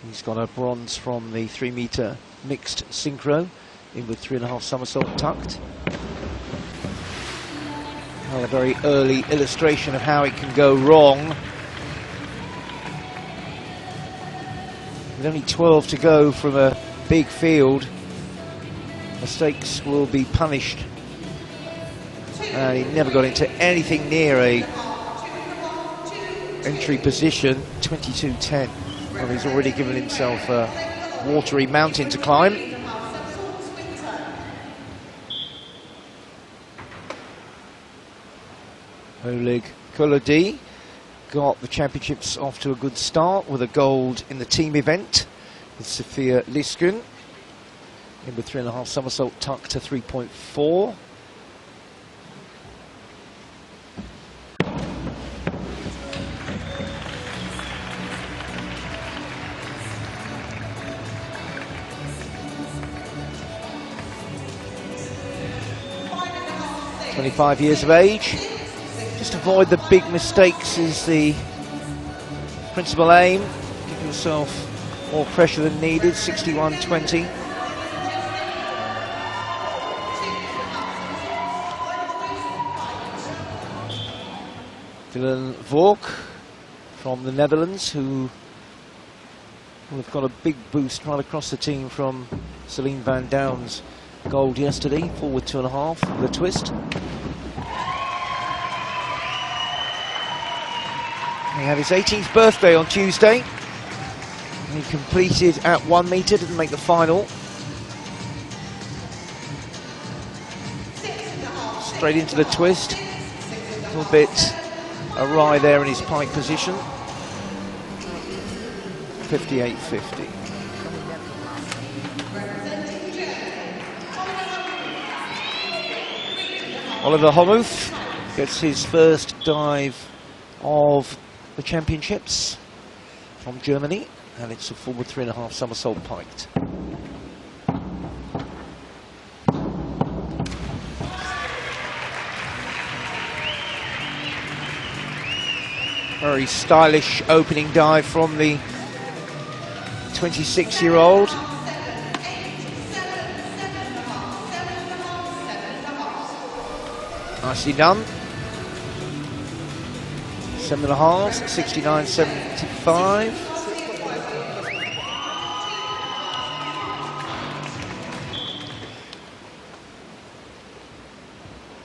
He's got a bronze from the 3-meter mixed synchro, in with 3.5 somersault tucked. Well, a very early illustration of how it can go wrong. With only 12 to go from a big field, mistakes will be punished. And he never got into anything near a entry position, 22.10. Well, he's already given himself a watery mountain to climb. Oleg Kolodi got the championships off to a good start with a gold in the team event with Sophia Liskun, in with 3.5 somersault tuck to 3.4. ...25 years of age. Just avoid the big mistakes is the principal aim. Give yourself more pressure than needed. 61.20. Dylan Vork from the Netherlands, who will have got a big boost right across the team from Celine Van Down's gold yesterday. Forward 2.5 with a twist. He had his 18th birthday on Tuesday. He completed at 1 metre, didn't make the final. Straight into the twist. A little bit awry there in his pike position. 58.50. Oliver Homuth gets his first dive of the championships from Germany, and it's a forward 3.5 somersault piked. Very stylish opening dive from the 26-year-old. Nicely done. 7.5, 69.75.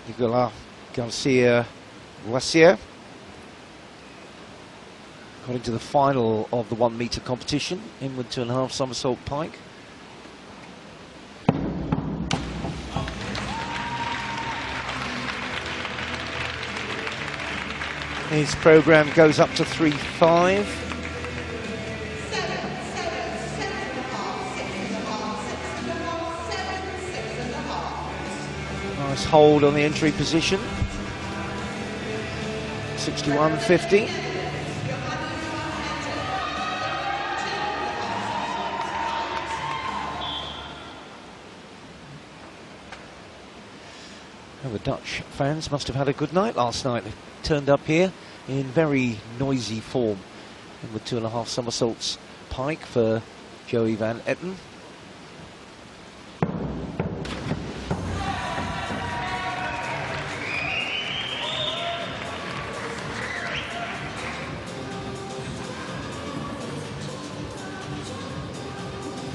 Nicolas Garcia Voisier got into the final of the 1 metre competition, inward 2.5 somersault pike. His programme goes up to 3.5. Nice hold on the entry position. 61.50. Well, the Dutch fans must have had a good night last night. They turned up here in very noisy form, and with 2.5 somersaults pike for Joey van Etten.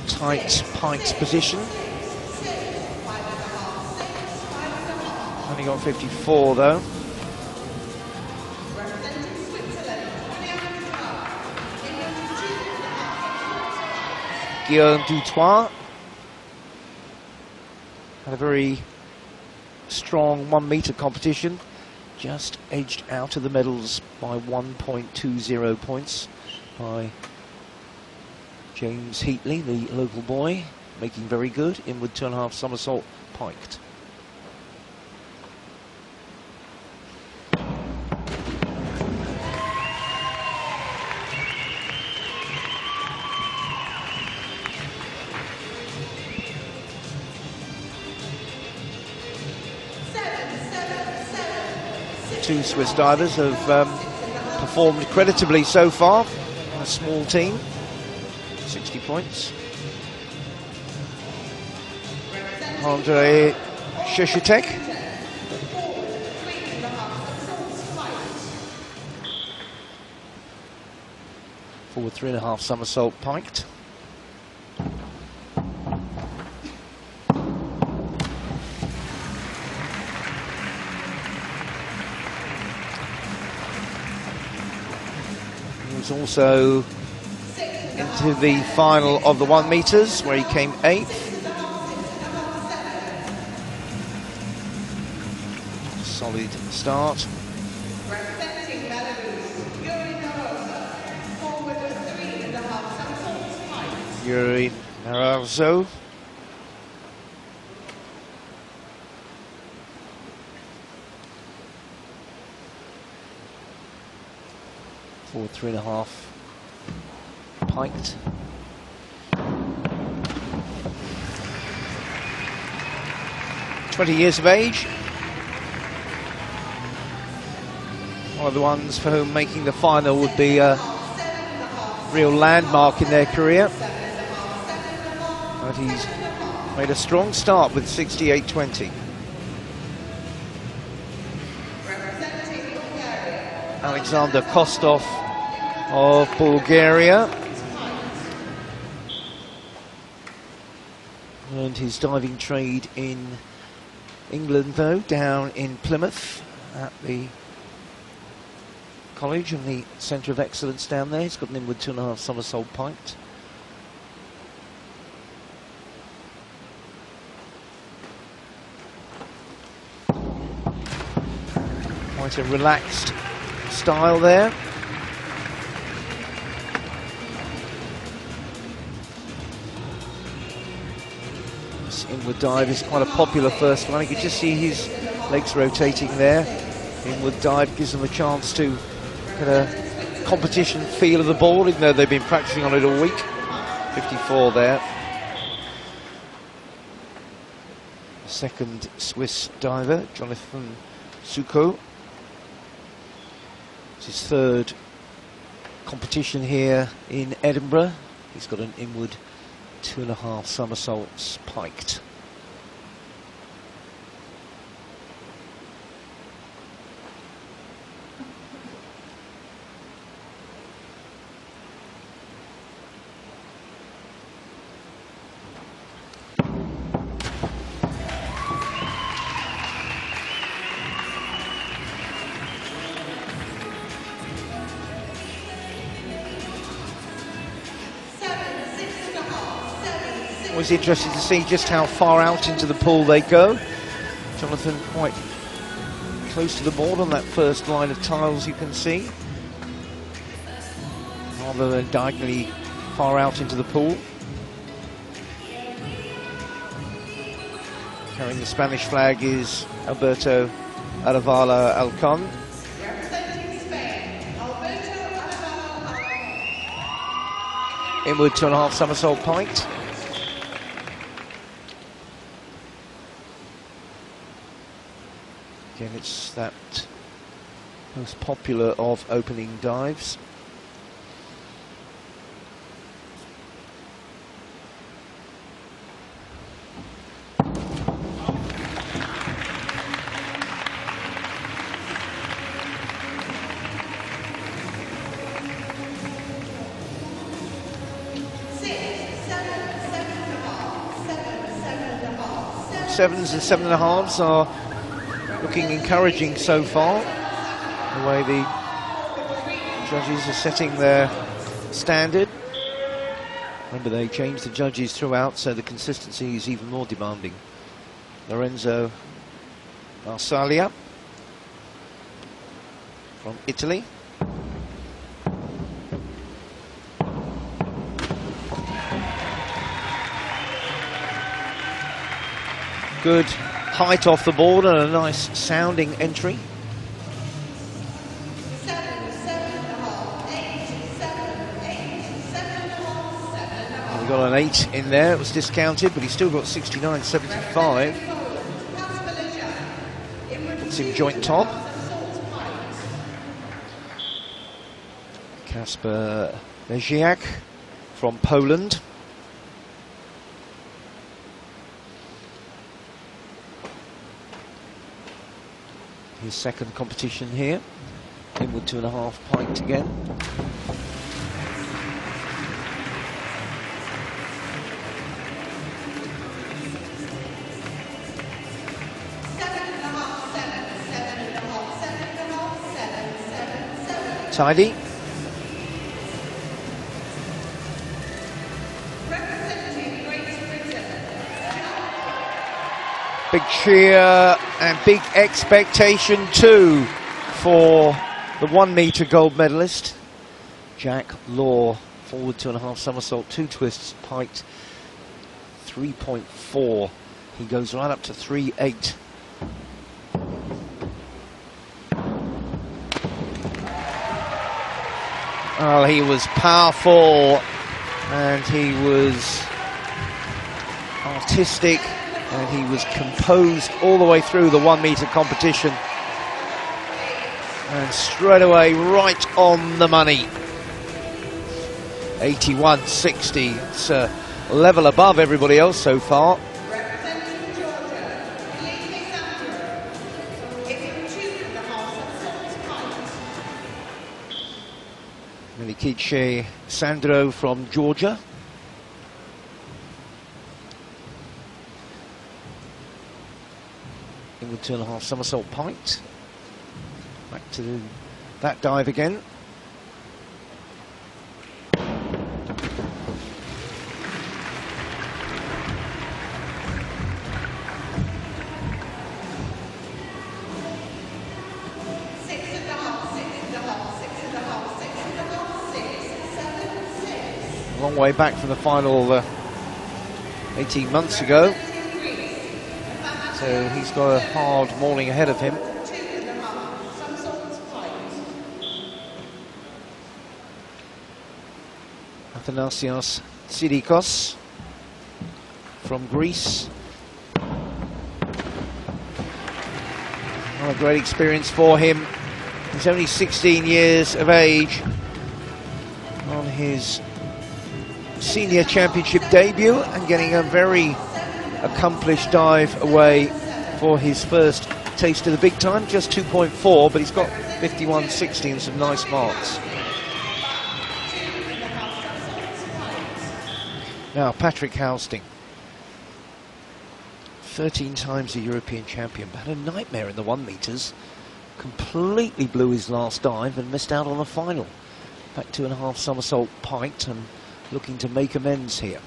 Tight piked position. Only got 54 though. Guillaume Dutoit had a very strong 1 metre competition, just edged out of the medals by 1.20 points by James Heatley, the local boy, making very good, inward 2.5 somersault piked. Two Swiss divers have performed creditably so far, a small team. 60 points. Andrei Sheshetek. Forward 3.5 somersault piked. He was also into the final of the 1 meters where he came 8th. Solid start. Yuri Narazzo. Forward 3.5 piked. Years of age. One of the ones for whom making the final would be a real landmark in their career. But he's made a strong start with 68.20. Alexander Kostov of Bulgaria. Earned his diving trade in England, though, down in Plymouth at the college and the Centre of Excellence down there. He's got an inward 2.5 somersault piked. Quite a relaxed style there. This inward dive is quite a popular first one. You can just see his legs rotating there. Inward dive gives them a chance to get a competition feel of the ball, even though they've been practicing on it all week. 54 there. Second Swiss diver, Jonathan Suko. It's his third competition here in Edinburgh. He's got an inward 2.5 somersaults piked. Always interested to see just how far out into the pool they go. Jonathan quite close to the board on that first line of tiles, you can see, rather than diagonally far out into the pool. Carrying the Spanish flag is Alberto Aravala Alcon. Inward 2.5 somersault piked. Again, it's that most popular of opening dives. Sevens and 7.5s are looking encouraging so far, the way the judges are setting their standard. Remember, they changed the judges throughout, so the consistency is even more demanding. Lorenzo Marsalia from Italy. Good height off the board and a nice sounding entry. We got an 8 in there. It was discounted, but he's still got 69.75. Puts him joint top. Kasper Leziak from Poland. His second competition here. Inward 2.5 pint again. Tidy. Big cheer and big expectation too for the 1 metre gold medalist. Jack Law, forward 2.5 somersault, 2 twists, piked 3.4. He goes right up to 3.8. Oh, he was powerful and he was artistic and he was composed all the way through the 1 metre competition. And straight away, right on the money. 81.60. It's a level above everybody else so far. Milikice Sandro from Georgia. Inward 2.5 somersault pint. Back to that dive again. A long way back from the final 18 months ago. So he's got a hard morning ahead of him. Athanasios Tsirikos from Greece. What a great experience for him. He's only 16 years of age on his senior championship debut and getting a very accomplished dive away for his first taste of the big time. Just 2.4, but he's got 51.60 and some nice marks. Now, Patrick Housting, 13 times a European champion, but had a nightmare in the 1 metres. Completely blew his last dive and missed out on the final. Back 2.5 somersault pint and looking to make amends here.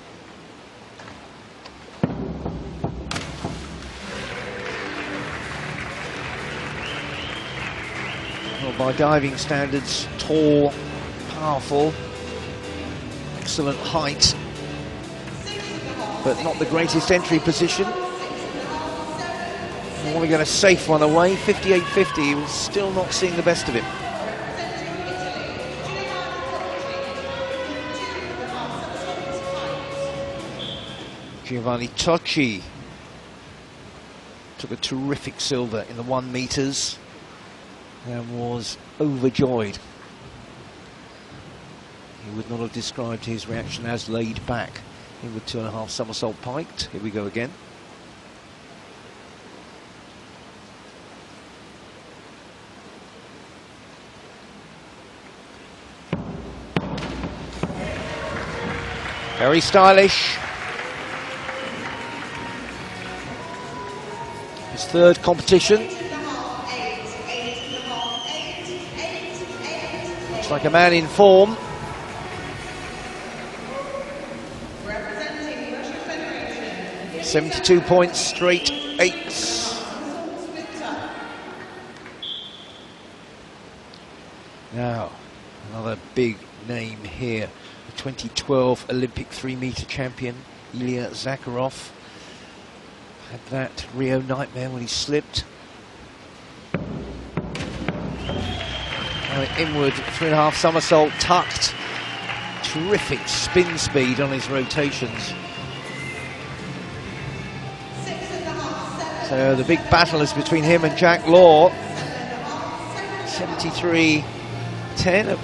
Well, by diving standards, tall, powerful, excellent height, but not the greatest entry position. I want to get a safe one away. 58.50, he was still not seeing the best of him. Giovanni Tocci took a terrific silver in the 1 metres and was overjoyed. He would not have described his reaction as laid back. In with 2.5 somersault piked. Here we go again. Very stylish. His third competition. Looks like a man in form. 72 points, straight 8s. Now, another big name here. The 2012 Olympic 3 metre champion, Ilya Zakharov. Had that Rio nightmare when he slipped. Inward 3.5 somersault tucked. Terrific spin speed on his rotations. So the big battle is between him and Jack Law. 73.10, a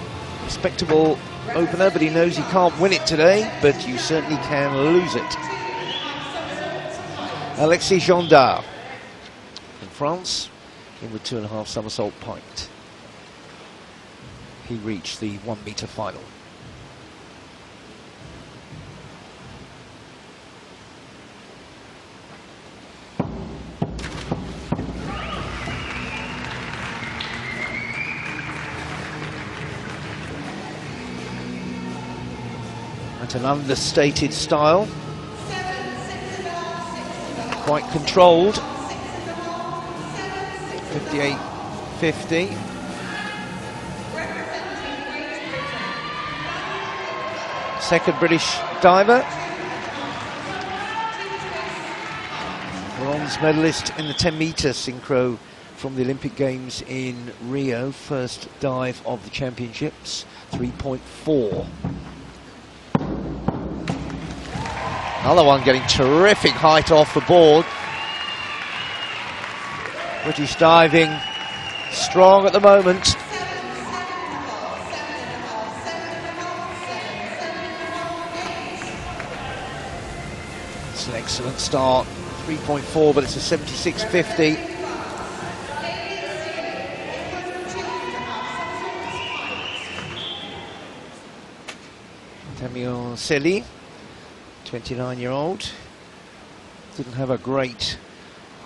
respectable opener, but he knows he can't win it today, but you certainly can lose it. Alexis Gendard from France, in with 2.5 somersault pint. He reached the 1 metre final. At an understated style, quite controlled. 58.50. Second British diver, bronze medalist in the 10-metre synchro from the Olympic Games in Rio. First dive of the championships, 3.4. Another one getting terrific height off the board. British diving strong at the moment. It's an excellent start. 3.4, but it's a 76.50. Damien Selly, 29-year-old, didn't have a great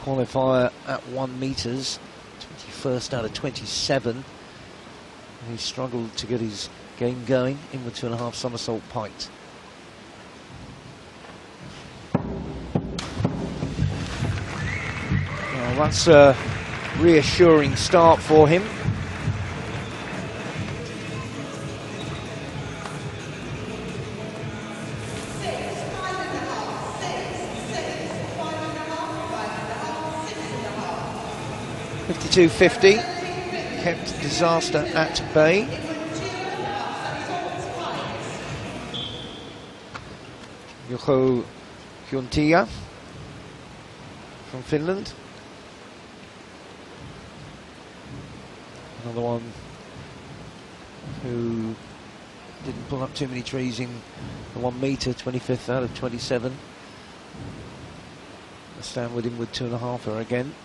qualifier at 1 metres, 21st out of 27. And he struggled to get his game going, in with 2.5 somersault pint. Well, that's a reassuring start for him. .52.50, kept disaster at bay. Juho Hyuntia from Finland. Another one who didn't pull up too many trees in the 1 metre, 25th out of 27. I'll stand with him with 2.5 again.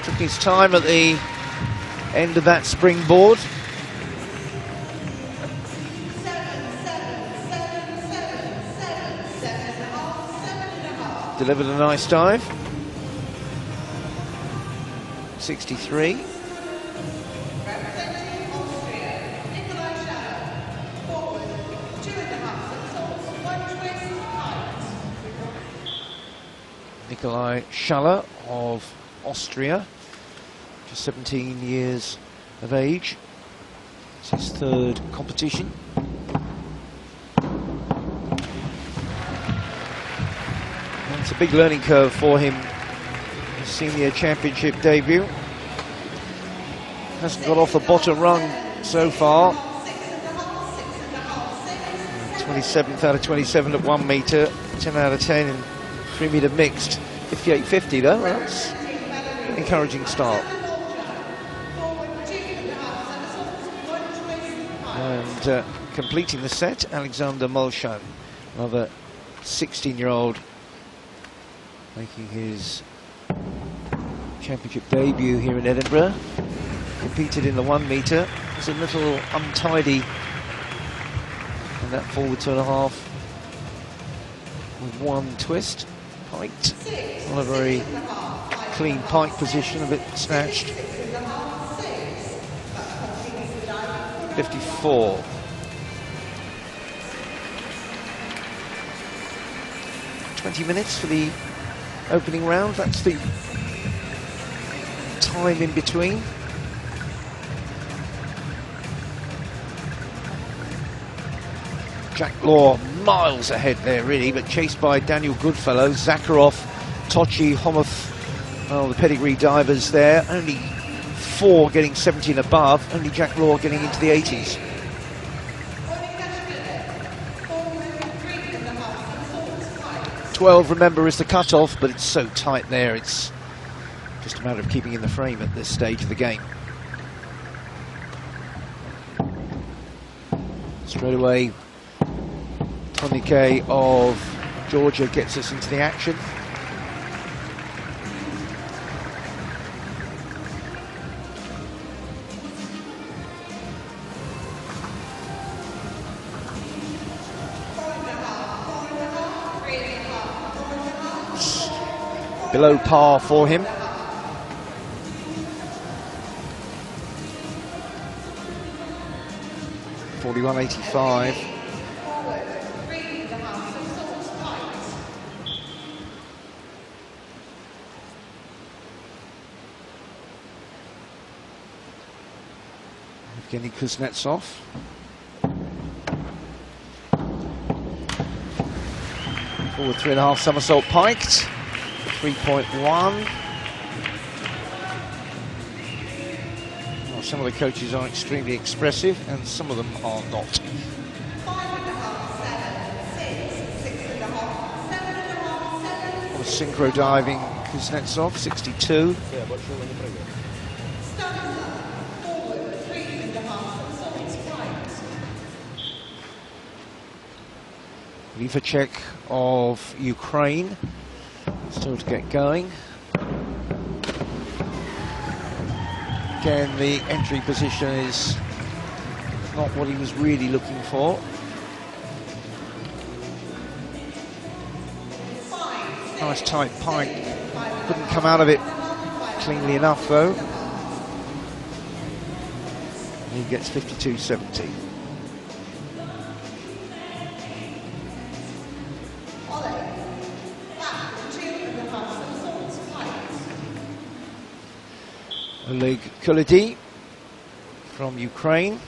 Took his time at the end of that springboard. Delivered a nice dive. 63. Nikolai Schaller of Austria, just 17 years of age. It's his 3rd competition. And it's a big learning curve for him. His senior championship debut. Hasn't got off the bottom rung so far. 27th out of 27 at 1 metre, 10 out of 10 in 3 metre mixed. 58.50 though, that's an encouraging start. And completing the set, Alexander Molchan, another 16-year-old, making his championship debut here in Edinburgh. Competed in the 1 metre, was a little untidy in that forward 2.5 with 1 twist. Pike, not a very clean pike position, a bit snatched. 54. "20 minutes for the opening round, that's the time in between. Jack Law miles ahead there really, but chased by Daniel Goodfellow, Zakharov, Tochi, Homoth, well, the pedigree divers there. Only 4 getting 70 and above, only Jack Law getting into the 80s. 12, remember, is the cut-off, but it's so tight there, it's just a matter of keeping in the frame at this stage of the game. Straight away, Tonike of Georgia gets us into the action. Below par for him. .41.85. Evgeny Kuznetsov. Forward 3.5 somersault piked. 3.1. Well, some of the coaches are extremely expressive and some of them are not. 5.5, 7, 6.5, 7.5, 7. Synchro diving Kuznetsov, 62. Livacek of Ukraine. Still to get going. Again, the entry position is not what he was really looking for. Nice tight pike. Couldn't come out of it cleanly enough though. He gets 52.70. Oleg Kulidi from Ukraine. It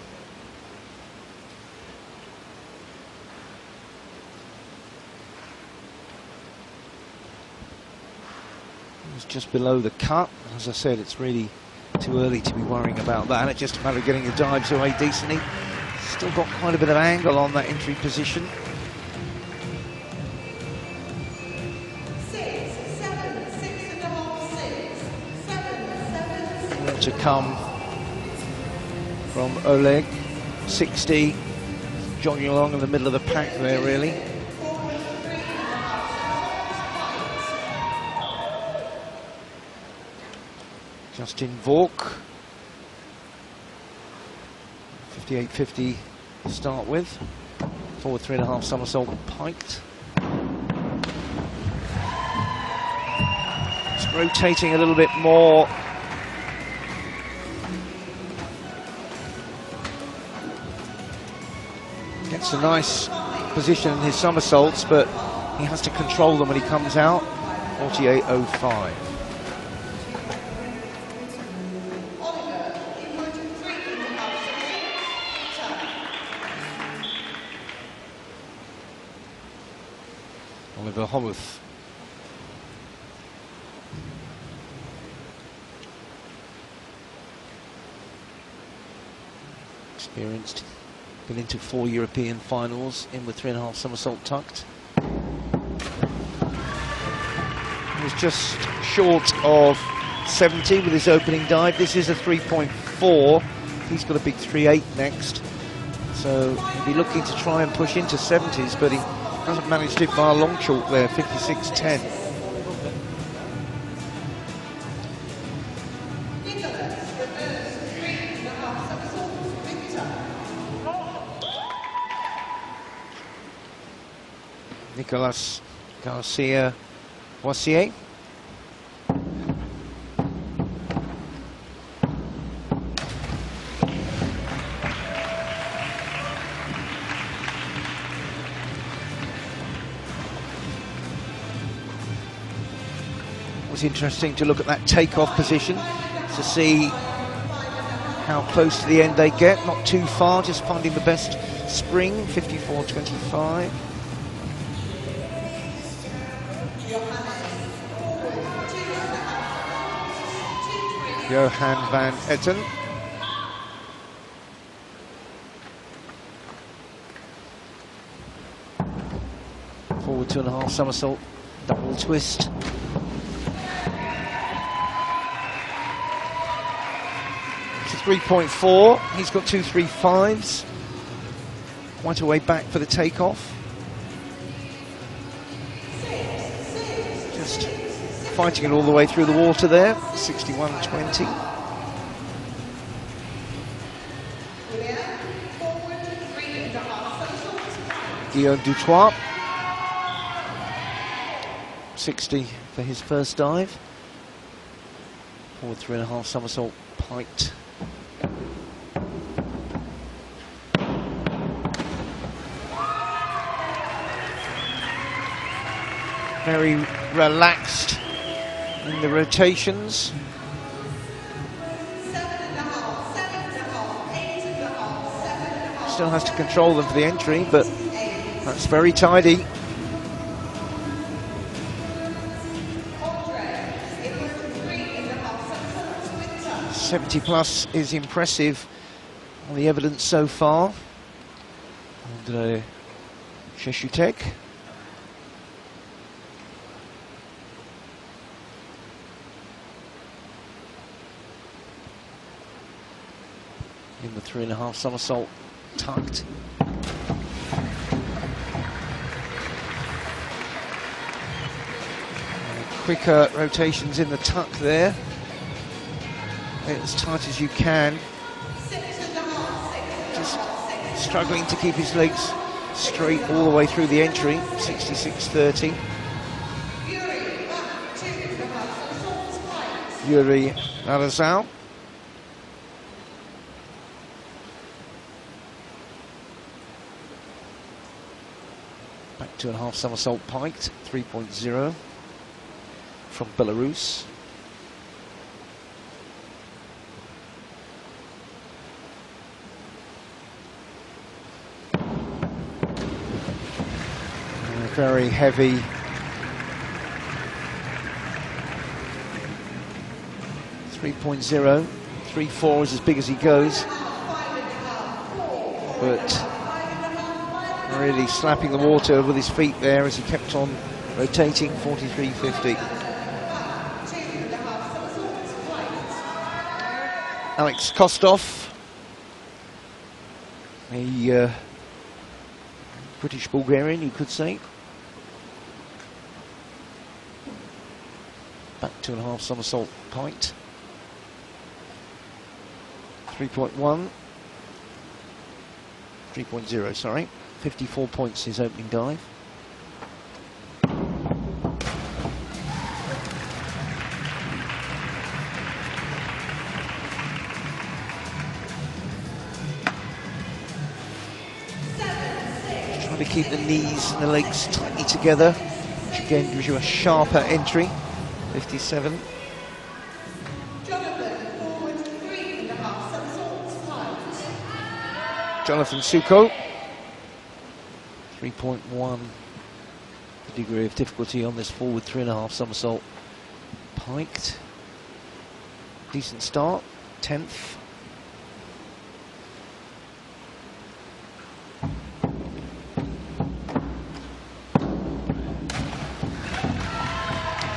was just below the cut. As I said, it's really too early to be worrying about that. It's just a matter of getting the dives away decently. Still got quite a bit of angle on that entry position. To come from Oleg, 60, jogging along in the middle of the pack there really. Justin Vork, 58.50 to start with, forward 3.5 somersault piked. It's rotating a little bit more. Gets a nice position in his somersaults, but he has to control them when he comes out. 48.05. Oliver Howarth. Experienced. Been into 4 European finals, in with 3.5 somersault tucked. He was just short of 70 with his opening dive. This is a 3.4. He's got a big 3.8 next. So he'll be looking to try and push into 70s, but he hasn't managed it by a long chalk there, 56.10. Nicolas Garcia-Boissier. It was interesting to look at that takeoff position to see how close to the end they get. Not too far, just finding the best spring, 54.25. Johan van Etten. Forward 2.5 somersault Double twist. To 3.4. He's got 2.35s. Quite a way back for the takeoff. Just fighting it all the way through the water there. 61.20. Guillaume Dutoit. 60 for his first dive. Forward 3.5 somersault piked. Very relaxed in the rotations. 7.5. Still has to control them for the entry, but that's very tidy. 70 plus is impressive on the evidence so far. Andrei Sheshutek. In the 3.5 somersault tucked. Quicker rotations in the tuck there. As tight as you can. Just struggling to keep his legs straight all the way through the entry. 66.30. Yuri Arazal. Back 2.5 somersault piked. 3.0 from Belarus. Very heavy. 3.0. 3.4 is as big as he goes. But really slapping the water with his feet there as he kept on rotating. 43.50. Alex Kostov, a British Bulgarian, you could say. Back 2.5 somersault piked. 3.1. 3.0, sorry. 54 points his opening dive. Trying to keep the knees and the legs tightly together, which again gives you a sharper entry. 57. Jonathan Suko. 3.1. The degree of difficulty on this forward 3.5 somersault piked. Decent start. 10th.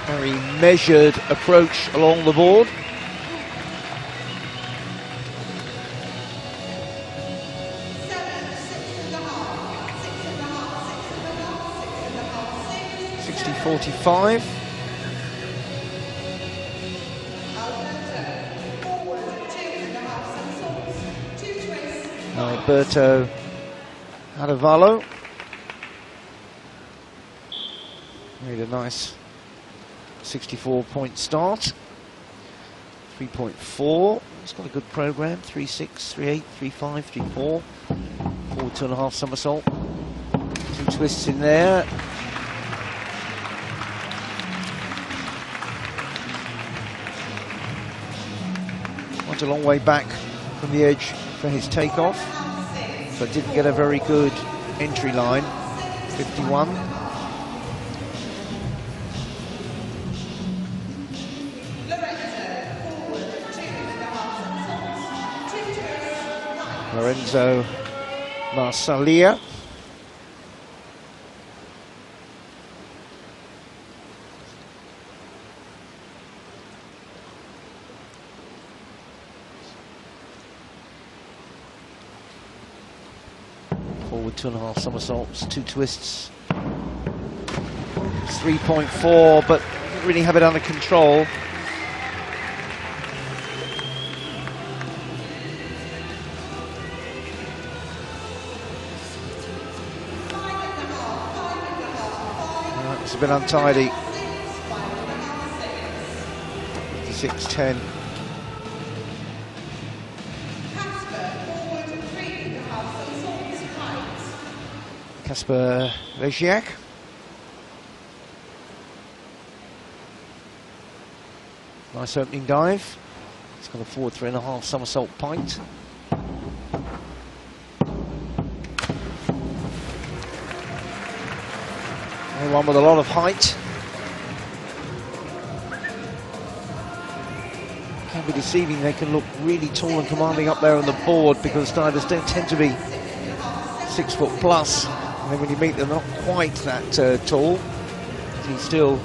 Very measured approach along the board. .45. Alberto Adavalo. Made a nice 64-point start. 3.4. He's got a good program. 3.6, 3.8, 3.5, 3.4. Forward 2.5 somersault. 2 twists in there. Went a long way back from the edge for his takeoff, but didn't get a very good entry line. 51. Lorenzo Marsalia. Forward 2.5 somersaults, 2 twists. 3.4, but didn't really have it under control. It's a bit untidy. 56.10. Kasper Leziak. Nice opening dive. It's got a forward 3.5 somersault pint. One with a lot of height. Can be deceiving. They can look really tall and commanding up there on the board because divers don't tend to be 6 foot plus. And then when you meet them, they're not quite that tall. He's still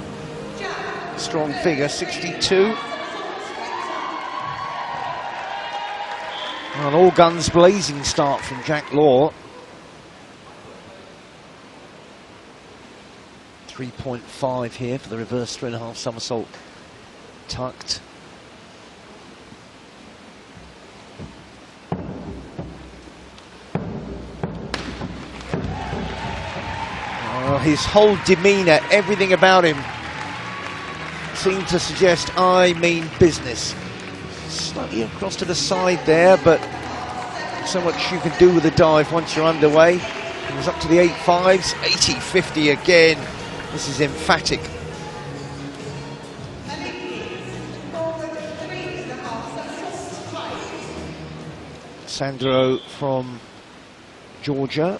a strong figure, 62. An all guns blazing start from Jack Law. 3.5 here for the reverse 3.5 somersault tucked. His whole demeanour, everything about him seemed to suggest I mean business. Slightly across to the side there, but so much you can do with a dive once you're underway. He was up to the 8.5s, 80-50 again. This is emphatic. Sandro from Georgia.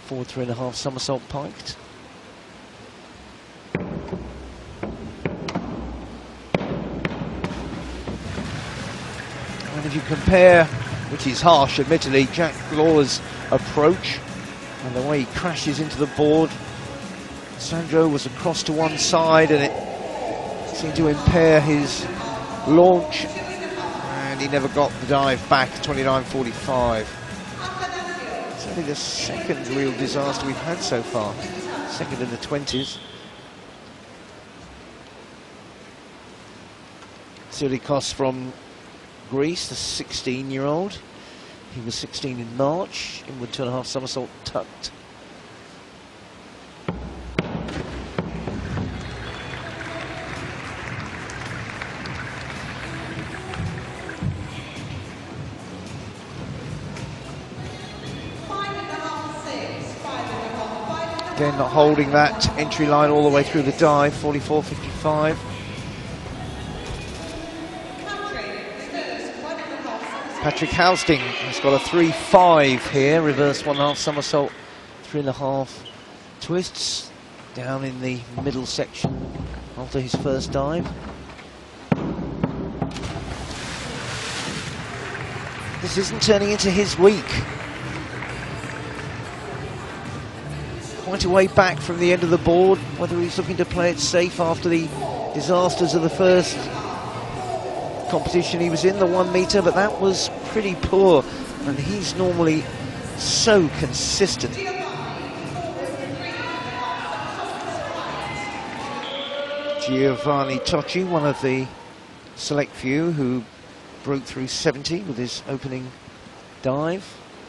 Forward 3.5 somersault piked. And if you compare, which is harsh admittedly, Jack Law's approach and the way he crashes into the board, Sandro was across to one side and it seemed to impair his launch, and he never got the dive back. 29.45. It's only the second real disaster we've had so far, second in the 20s. Sirikos from Greece, the 16-year-old. He was 16 in March, inward 2.5 somersault tucked. Again, not holding that entry line all the way through the dive, 44.55. Patrick Housting has got a 3.5 here, reverse 1.5 somersault, 3.5 twists, down in the middle section after his first dive. This isn't turning into his week. Quite a way back from the end of the board, whether he's looking to play it safe after the disasters of the first competition he was in, the 1 metre, but that was pretty poor, and he's normally so consistent. Giovanni Tocci, one of the select few who broke through 70 with his opening dive,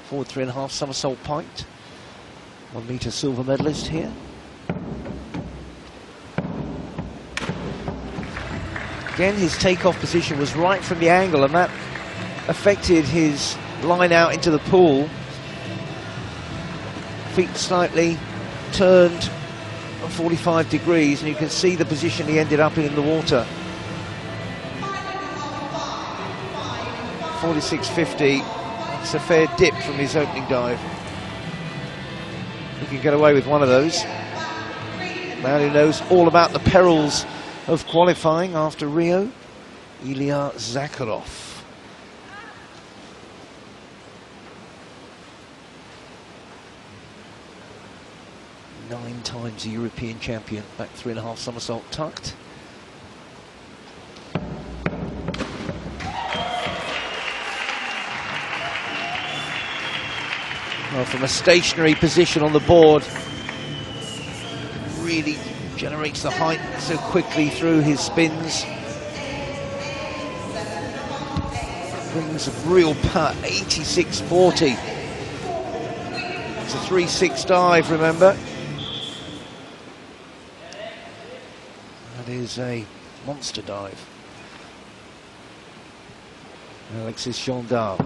forward 3.5 somersault pint. 1 metre silver medalist here. Again, his takeoff position was right from the angle, and that affected his line out into the pool. Feet slightly turned 45 degrees, and you can see the position he ended up in the water. 46.50. It's a fair dip from his opening dive. He can get away with one of those. Man who knows all about the perils of qualifying after Rio, Ilya Zakharov. Nine times a European champion, back 3.5 somersault tucked. Well, from a stationary position on the board, really generates the height so quickly through his spins. Brings a real putt, 86.40. It's a 3-6 dive, remember. That is a monster dive. Alexis Gendard.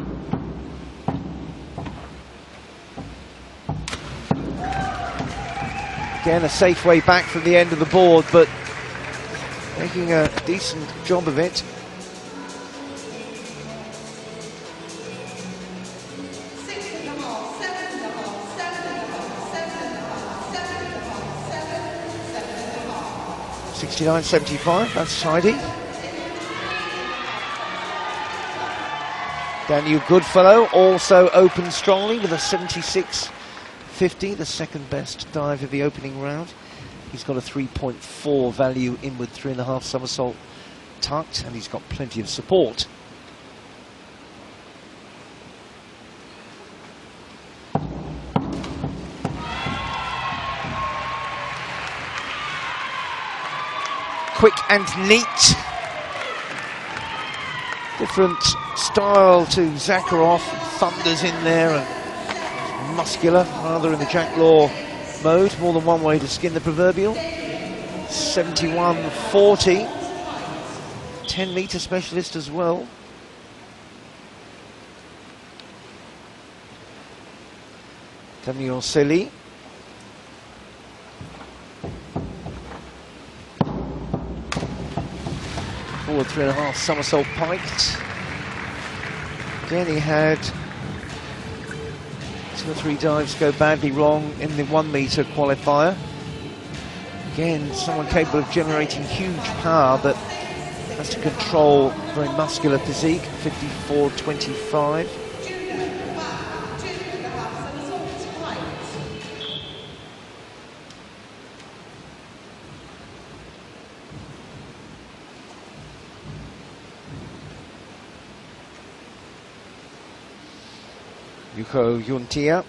Again, a safe way back from the end of the board, but making a decent job of it. $69.75, that's tidy. Daniel Goodfellow also opened strongly with a 76.50, the second best dive of the opening round. He's got a 3.4 value inward 3.5 somersault tucked, and he's got plenty of support. Quick and neat. Different style to Zakharov. Thunders in there and muscular, rather in the Jack Law mode. More than one way to skin the proverbial. 71.40. 10-metre specialist as well. Daniel Selly. Forward 3.5 somersault piked. Again, he had 2 or 3 dives go badly wrong in the 1 metre qualifier. Again, someone capable of generating huge power, but has to control very muscular physique. 54.25. Yuko Yuntia.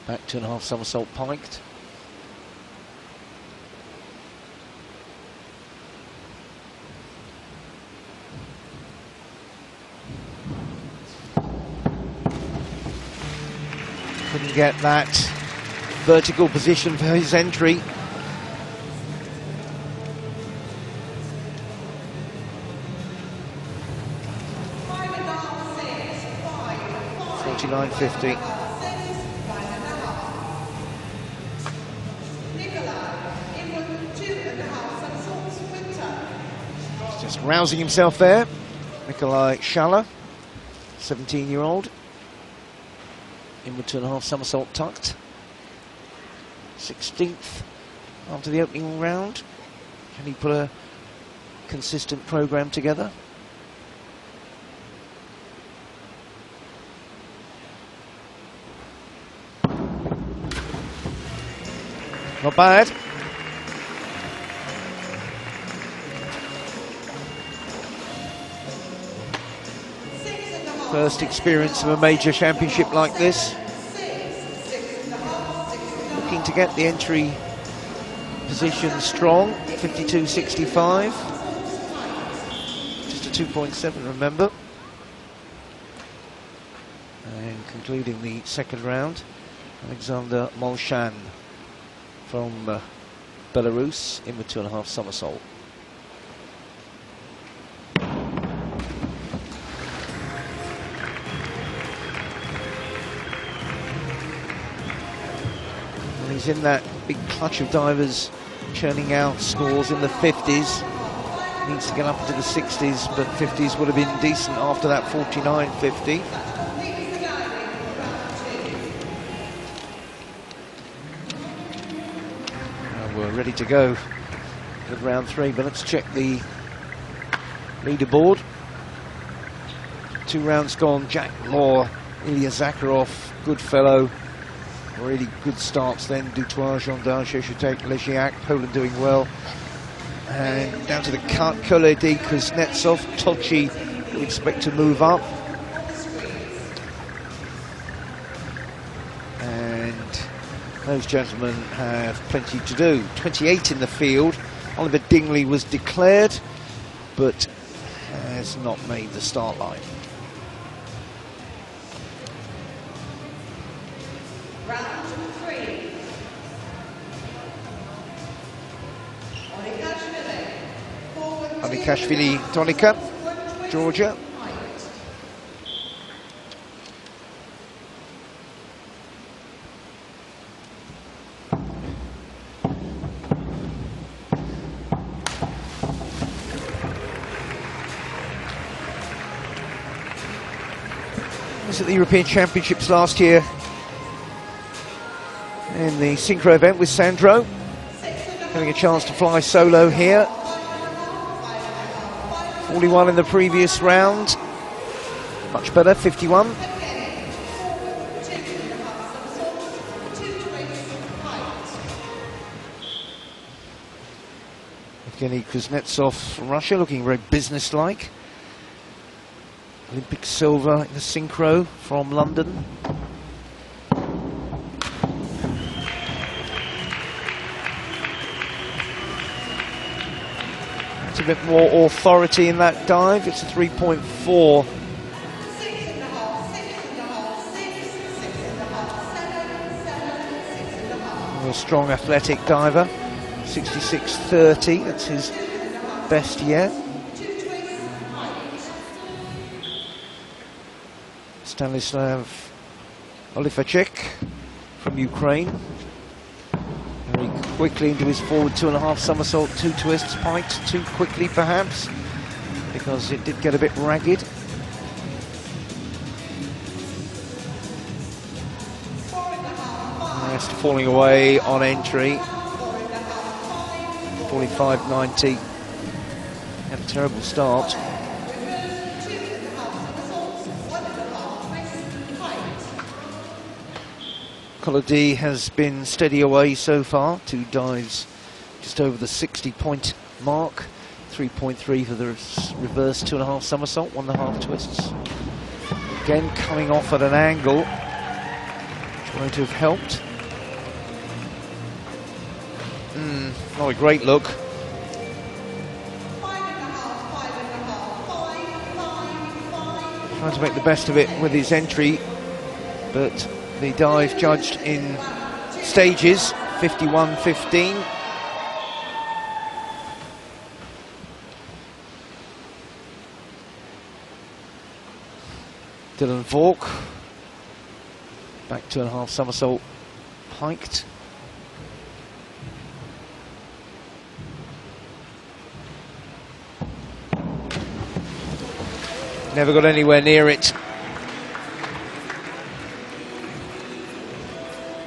Back 2.5 somersault piked. Couldn't get that vertical position for his entry. $49.50. He's just rousing himself there. Nikolai Schaller, 17-year-old. Inward 2.5 somersault tucked. 16th after the opening round. Can he put a consistent program together? Not bad. First experience of a major championship like this. Looking to get the entry position strong. 52.65. Just a 2.7, remember. And concluding the second round, Alexander Molchan from Belarus, in with 2.5 somersault. And he's in that big clutch of divers churning out scores in the 50s. Needs to get up into the 60s, but 50s would have been decent after that 49.50. We're ready to go with round 3, but let's check the leaderboard. 2 rounds gone. Jack Law, Ilya Zakharov, Goodfellow. Really good starts then. Dutoit, Gendard, Cheshutek, Legiac, Poland doing well. And down to the cut, Koledi, Kuznetsov, Tochi we expect to move up. And those gentlemen have plenty to do. 28 in the field. Oliver Dingley was declared, but has not made the start line. Round 3. Anikashvili Tonika, Georgia. Was at the European Championships last year in the synchro event with Sandro. Having a chance to fly solo here. 41 in the previous round. Much better, 51. Evgeny Kuznetsov from Russia, looking very businesslike. Olympic silver in the synchro from London. It's a bit more authority in that dive. It's a 3.4. A strong athletic diver. 66.30, that's his best yet. Stanislav Olifacek from Ukraine. Very quickly into his forward 2.5 somersault, 2 twists, piked too quickly perhaps, because it did get a bit ragged. Rest falling away on entry. 45.90. Had a terrible start. Collodi has been steady away so far. 2 dives just over the 60-point mark. 3.3 for the reverse 2.5 somersault, 1.5 twists. Again coming off at an angle, which won't have helped. Not a great look. Trying to make the best of it with his entry, but the dive judged in stages, 51.15. Dylan Vork, back 2.5 somersault, piked. Never got anywhere near it.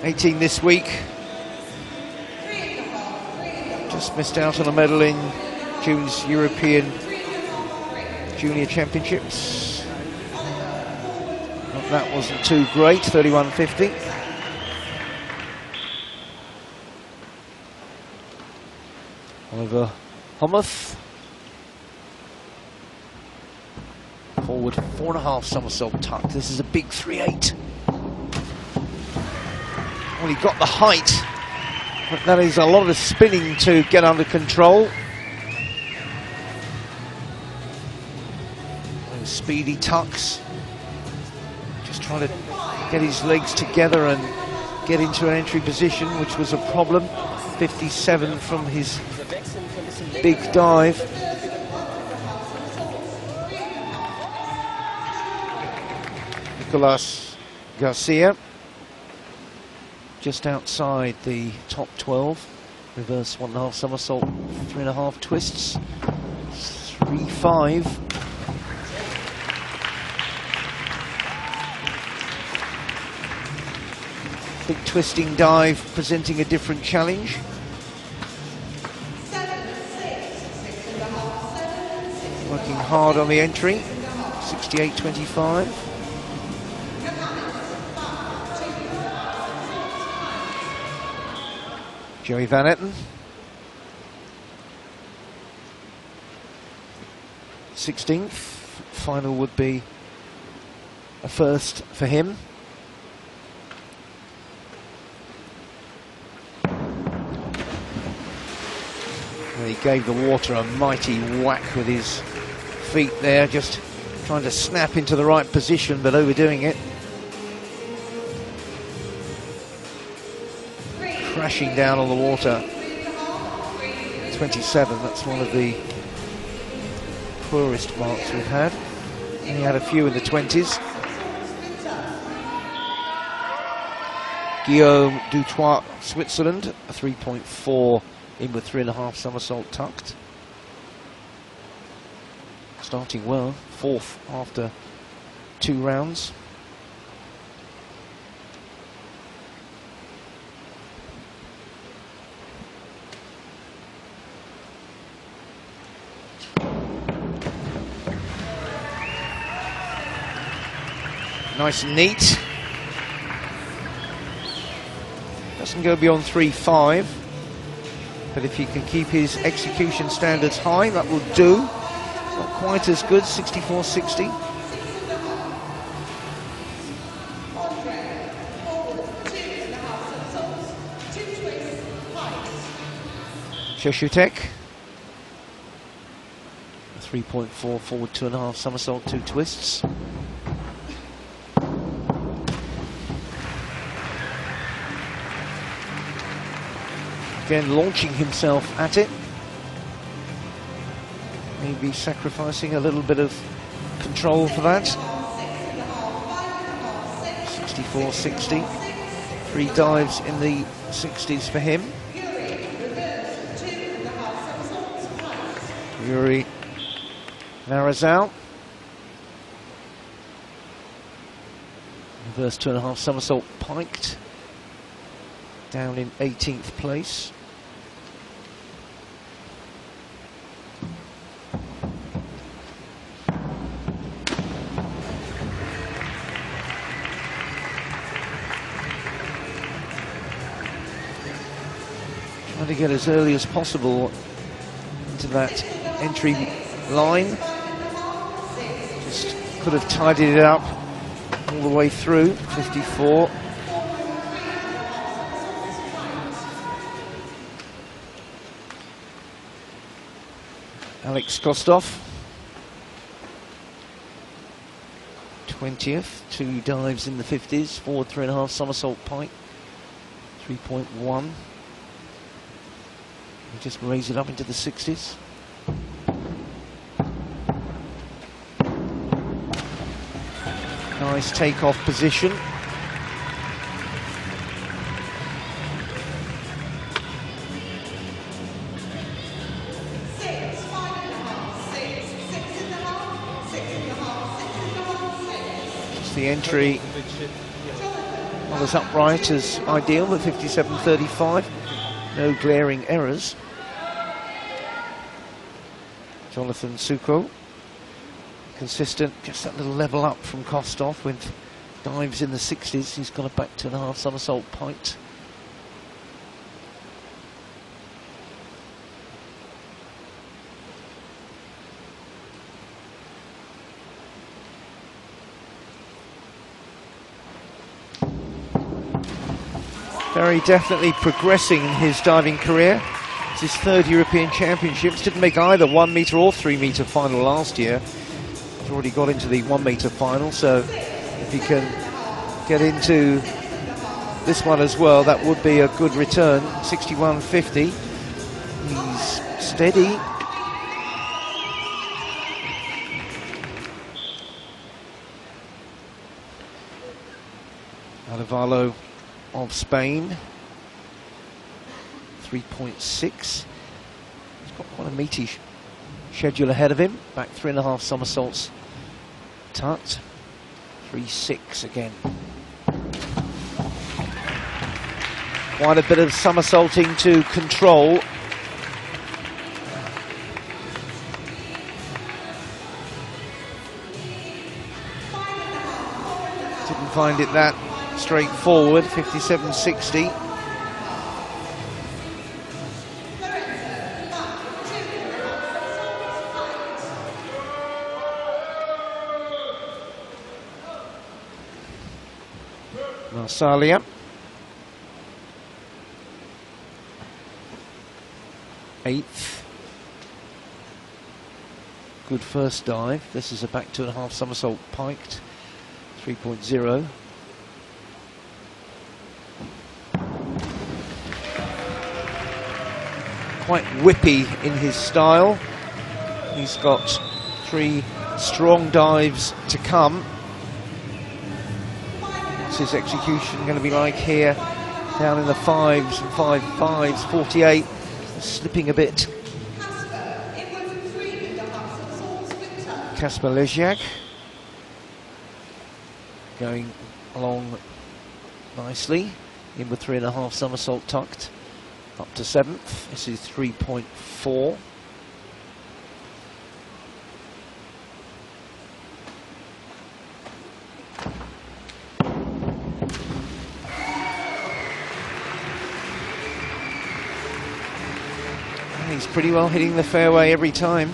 18 this week. Just missed out on a medal in June's European Junior Championships. That wasn't too great, 31.50. Oliver Homuth. Forward 4.5 somersault tuck. This is a big 3.8. Well, he got the height, but that is a lot of spinning to get under control. Those speedy tucks. Just trying to get his legs together and get into an entry position, which was a problem. 57 from his big dive. Nicolas Garcia, just outside the top 12. Reverse 1.5 somersault, 3.5 twists, 3.5. Big twisting dive, presenting a different challenge. Working hard on the entry, 68.25. Joey Van Etten, 16th. final would be a first for him. And he gave the water a mighty whack with his feet there, just trying to snap into the right position, but overdoing it. Crashing down on the water. 27, that's one of the poorest marks we've had. And he had a few in the 20s. Guillaume Dutoit, Switzerland, a 3.4 in with 3.5 somersault tucked. Starting well, 4th after 2 rounds. Nice and neat. Doesn't go beyond 3.5, but if he can keep his execution standards high, that will do. Not quite as good, 64.60. Cheshutek, 3.4 forward, 2.5 somersault, 2 twists. Again, launching himself at it. Maybe sacrificing a little bit of control for that. 64.60. 3 dives in the 60s for him. Yuri Narazau. Reverse 2.5 somersault piked. Down in 18th place. Trying to get as early as possible into that entry line. Just could have tidied it up all the way through. 54. Alex Kostov, 20th, 2 dives in the 50s, forward 3.5 somersault pike, 3.1. We just raise it up into the 60s. Nice takeoff position. The entry not as upright as ideal, but 57.35. No glaring errors. Jonathan Suko, consistent, just that little level up from Kostov with dives in the 60s. He's got a back 2.5 somersault piked. Very definitely progressing in his diving career. It's his 3rd European Championships. Didn't make either 1 metre or 3 metre final last year. He's already got into the 1 metre final, so if he can get into this one as well, that would be a good return. 61.50. He's steady. Alavalo of Spain, 3.6. He's got quite a meaty schedule ahead of him. Back 3.5 somersaults tucked. 3.6 again. Quite a bit of somersaulting to control. Didn't find it that straightforward. 57.60. Marsalia. 8th. Good first dive. This is a back 2.5 somersault piked. 3.0. Quite whippy in his style. He's got 3 strong dives to come. What's his execution going to be like here? Down in the 5s and 5.5s, 48. Slipping a bit. Kasper Leziak going along nicely. In with 3.5 somersault tucked. Up to 7th. This is 3.4. He's pretty well hitting the fairway every time.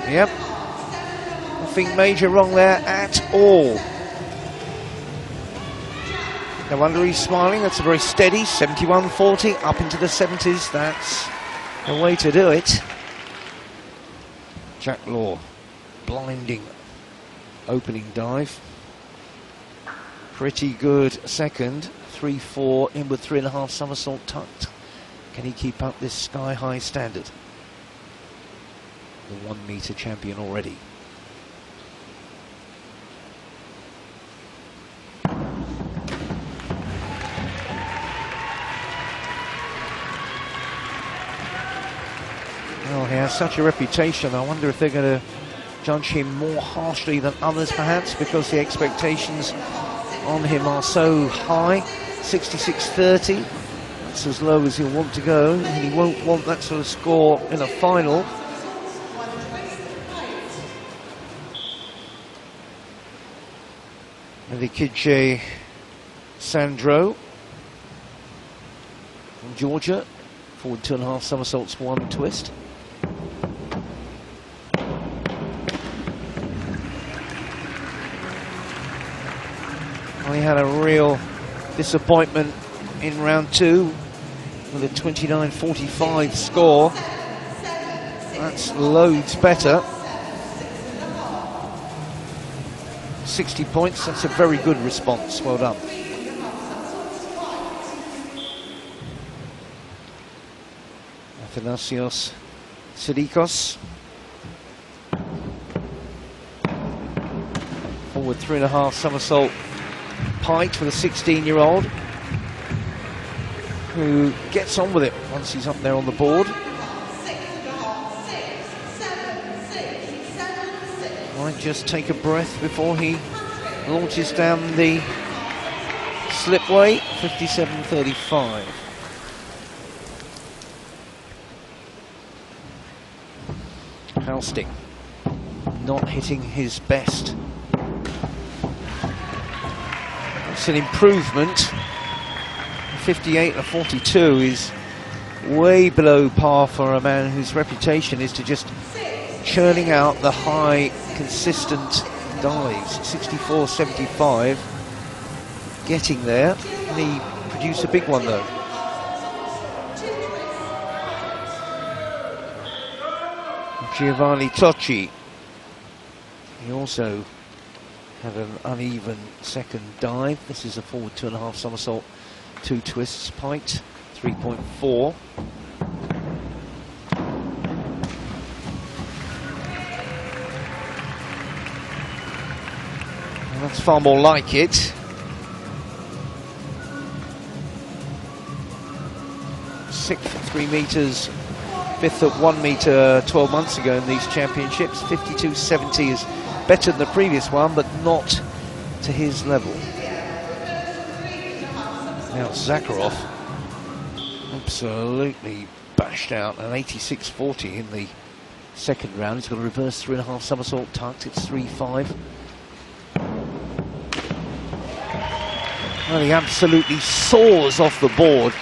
Yep. Nothing major wrong there at all. No wonder he's smiling. That's a very steady 71.40 up into the 70s. That's the way to do it. Jack Law, blinding opening dive. Pretty good second. 3.4 in with 3.5 somersault tucked. Can he keep up this sky-high standard? The 1 meter champion already. Well, he has such a reputation. I wonder if they're going to judge him more harshly than others, perhaps, because the expectations on him are so high. 66.30. That's as low as he'll want to go, and he won't want that sort of score in a final. Enrique Sandro from Georgia, forward 2.5 somersaults, 1 twist. Well, he had a real disappointment in round 2 with a 29.45 score. That's loads better. 60 points, that's a very good response. Well done. Athanasios Sidikos. Forward 3.5 somersault piked for the 16-year-old who gets on with it once he's up there on the board. Might just take a breath before he launches down the slipway. 57.35. Halsting not hitting his best. It's an improvement. 58 and 42 is way below par for a man whose reputation is to just churning out the high, consistent dives. 64.75, getting there. Can he produce a big one though? Giovanni Tocci. He also had an uneven second dive. This is a forward 2.5 somersault, 2 twists piked, 3.4. That's far more like it. 6th at 3 meters, 5th at 1 meter 12 months ago in these championships. 52.70 is better than the previous one, but not to his level. Now Zakharov absolutely bashed out an 86.40 in the second round. He's got a reverse 3.5 somersault tucked. It's 3.5. Well, he absolutely soars off the board.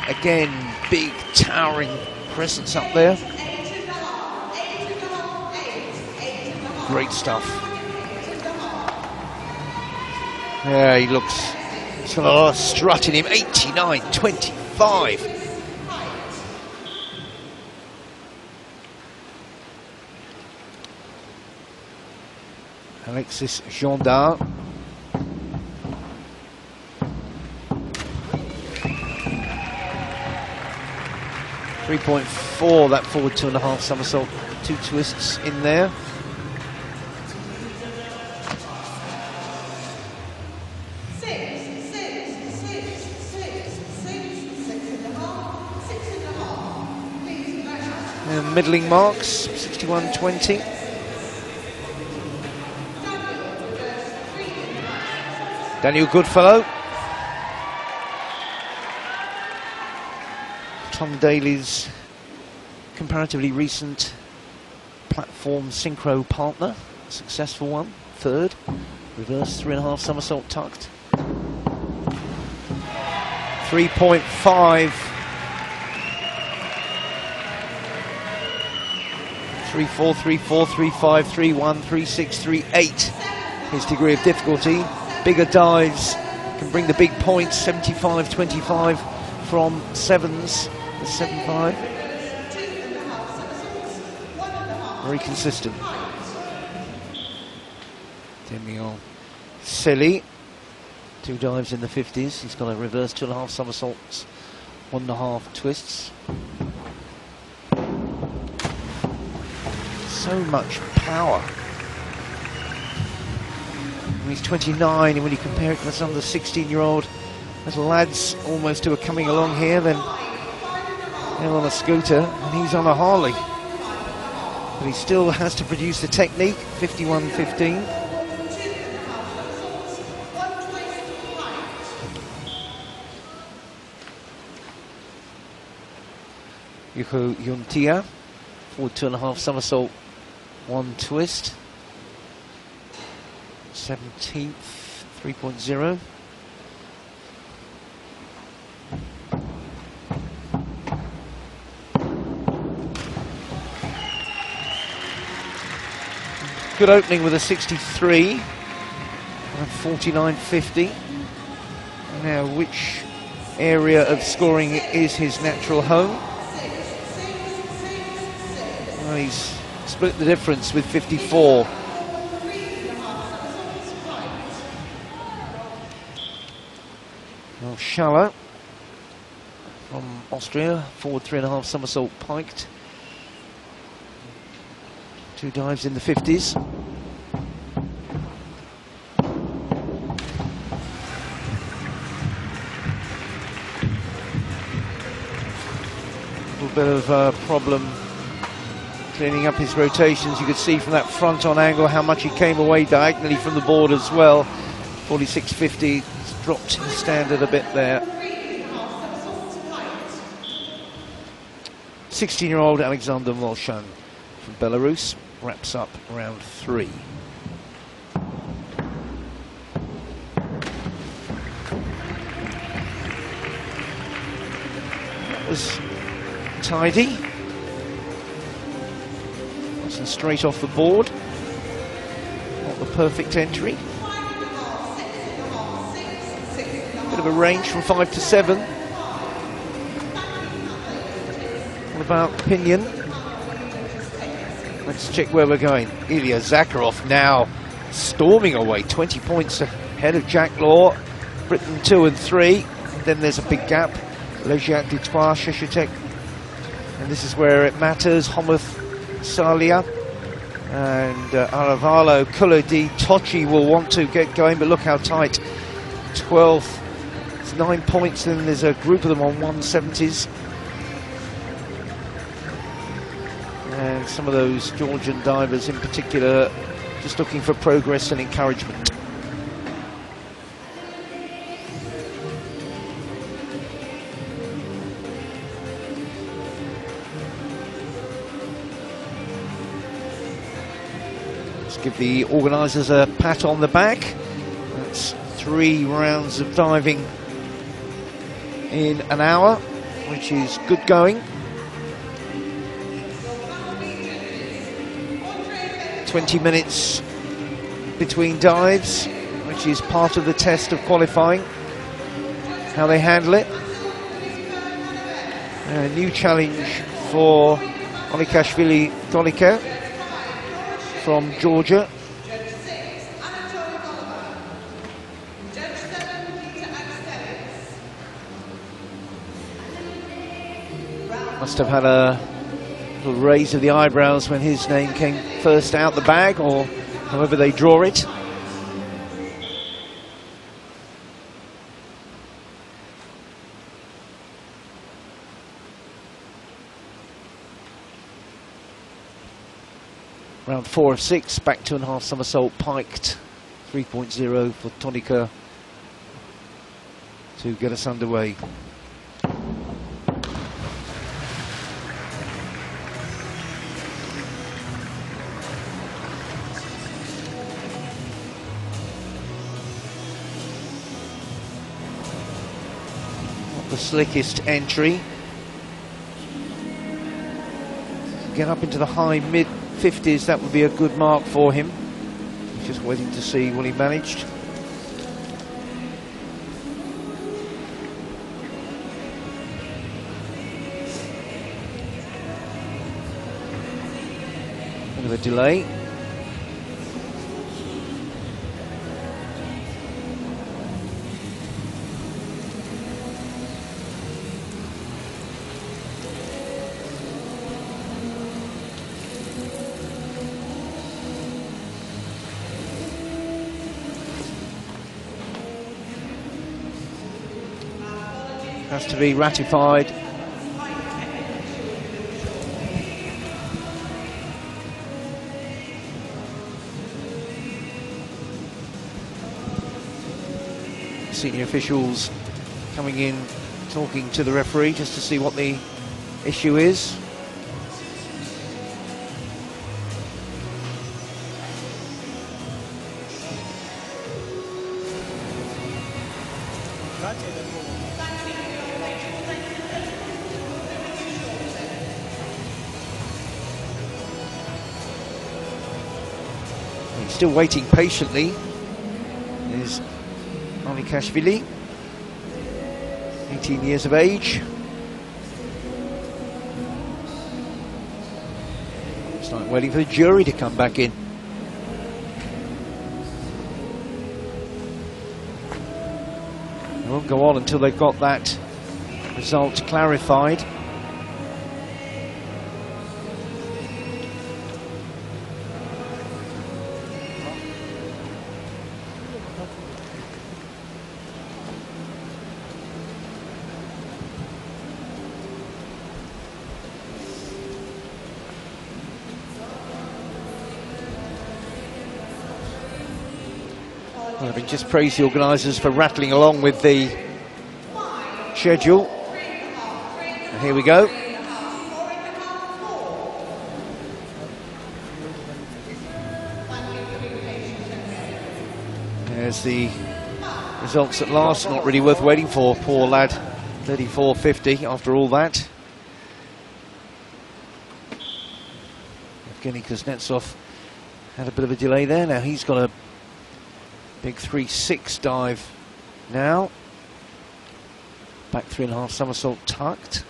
Again, big towering presence up there. great stuff. Yeah, he looks, he's got a lot of strut in him. 89.25. Alexis Gendard. .4, that forward 2.5 somersault, 2 twists in there. And middling marks, 61.20. Daniel Goodfellow. Tom Daly's comparatively recent platform synchro partner, successful one, third, reverse 3.5 somersault tucked. 3.5. 3.4, 3.4, 3.5, 3.1, 3.6, 3.8. His degree of difficulty. Bigger dives can bring the big points, 75.25 from sevens. 7.5. Very consistent. Demian Celi, 2 dives in the 50s. He's got a reverse 2.5 somersaults, 1.5 twists. So much power. When he's 29, and when you compare it to some of the 16-year-old little lads almost who are coming along here, then they're on a scooter and he's on a Harley. But he still has to produce the technique, 51.15. Yuko Yuntia, forward 2.5 somersault, 1 twist. 17th, 3.0. Good opening with a 63 and 49.50. Now, which area of scoring is his natural home? Well, he's split the difference with 54. Well, Schaller from Austria, forward 3.5 somersault piked. 2 dives in the 50s. A little bit of a problem cleaning up his rotations. You could see from that front on angle how much he came away diagonally from the board as well. 46.50, he's dropped his standard a bit there. 16-year-old Alexander Volchan from Belarus wraps up round 3. That was tidy. Wasn't straight off the board. Not the perfect entry. Bit of a range from 5 to 7. What about Pinion? Let's check where we're going. Ilya Zakharov now storming away, 20 points ahead of Jack Law. Britain 2 and 3. And then there's a big gap. Legiac Dutois, Sheshetek. And this is where it matters. Homuth, Salia, and Aravalo, Kulodi, Tochi will want to get going, but look how tight. 12th. It's 9 points, then there's a group of them on 170s. And some of those Georgian divers in particular just looking for progress and encouragement. Let's give the organisers a pat on the back. That's 3 rounds of diving in an hour, which is good going. 20 minutes between dives, which is part of the test of qualifying, how they handle it. A new challenge for Onikashvili Tonika from Georgia. Must have had a little raise of the eyebrows when his name came first out the bag, or however they draw it. Round 4 of 6, back 2.5 somersault piked, 3.0 for Tonika to get us underway. Not the slickest entry. Get up into the high mid-50s, that would be a good mark for him. Just waiting to see what he managed. Bit of a delay. Has to be ratified. Senior officials coming in, talking to the referee just to see what the issue is. Still waiting patiently is Onikashvili, 18 years of age. It's like waiting for the jury to come back in. They won't go on until they've got that result clarified. Well, I mean, just praise the organisers for rattling along with the schedule. And here we go. There's the results at last. Not really worth waiting for. Poor lad, 34.50 after all that. Evgeny Kuznetsov had a bit of a delay there. Now he's got a big 3.6 dive now. Back 3.5 somersault tucked.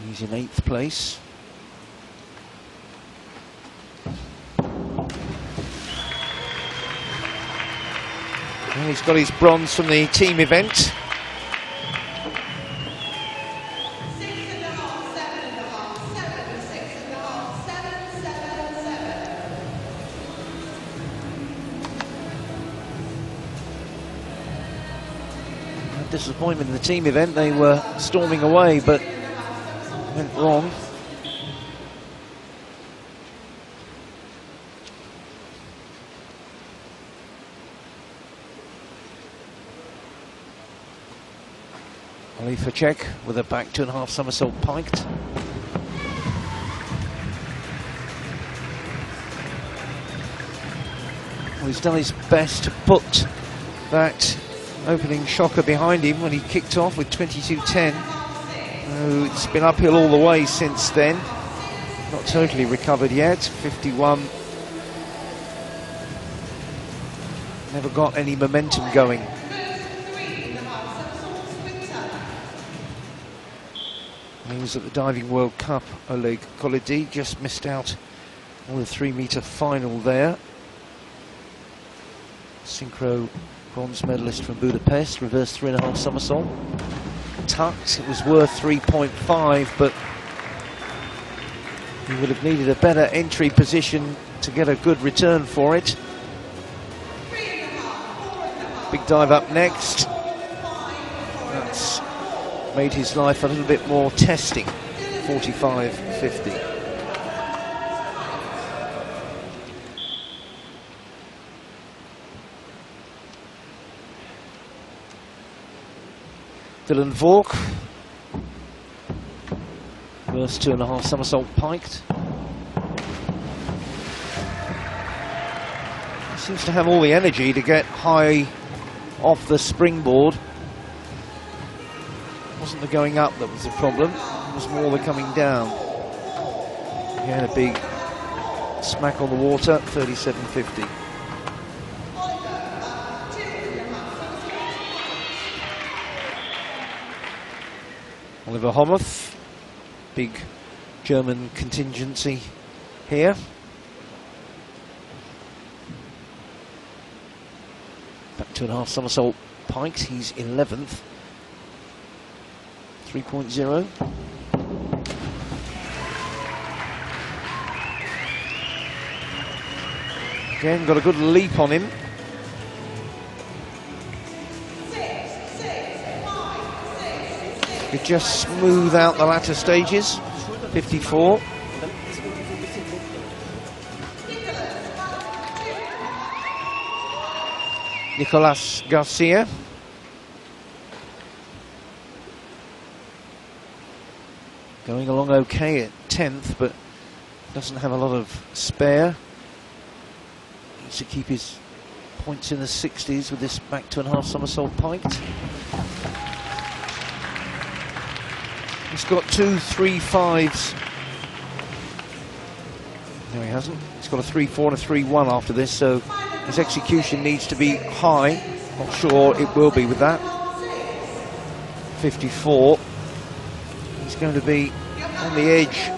He's in 8th place. Well, he's got his bronze from the team event. Disappointment in the team event. They were storming away, but went wrong. Olifacek with a back 2.5 somersault piked. Well, he's done his best to put that opening shocker behind him when he kicked off with 22.10. Oh, it's been uphill all the way since then. Not totally recovered yet. 51. Never got any momentum going. He was at the Diving World Cup, Oleg Kolody, just missed out on the 3-metre final there. Synchro bronze medalist from Budapest, reverse 3.5 somersault. Tucked, it was worth 3.5, but he would have needed a better entry position to get a good return for it. Big dive up next. That's made his life a little bit more testing. 45.50. Dylan Vork, reverse 2.5 somersault piked. He seems to have all the energy to get high off the springboard. It wasn't the going up that was the problem, it was more the coming down. He had a big smack on the water, 37.50. Oliver Homuth, big German contingency here. Back 2.5 somersault piked, he's 11th. 3.0. Again, got a good leap on him. Could just smooth out the latter stages. 54. Nicolas Garcia. Going along okay at 10th, but doesn't have a lot of spare. Needs to keep his points in the 60s with this back 2.5 somersault piked. He's got 2 3.5s. No, he hasn't. He's got a 3.4 and a 3.1 after this, so his execution needs to be high. Not sure it will be with that. 54. He's going to be on the edge.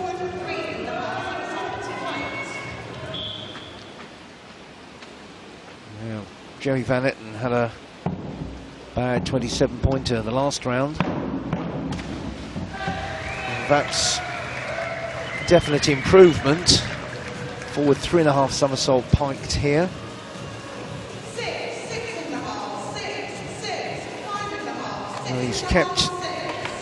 Now, Joey Van Etten had a bad 27-pointer in the last round. That's definite improvement. Forward 3.5 somersault piked here. Well, he's kept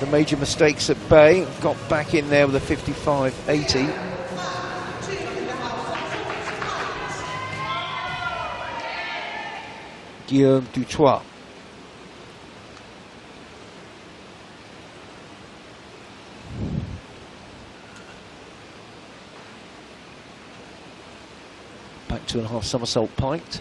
the major mistakes at bay. Got back in there with a 55.80. Guillaume Dutoit. Back 2.5 somersault piked.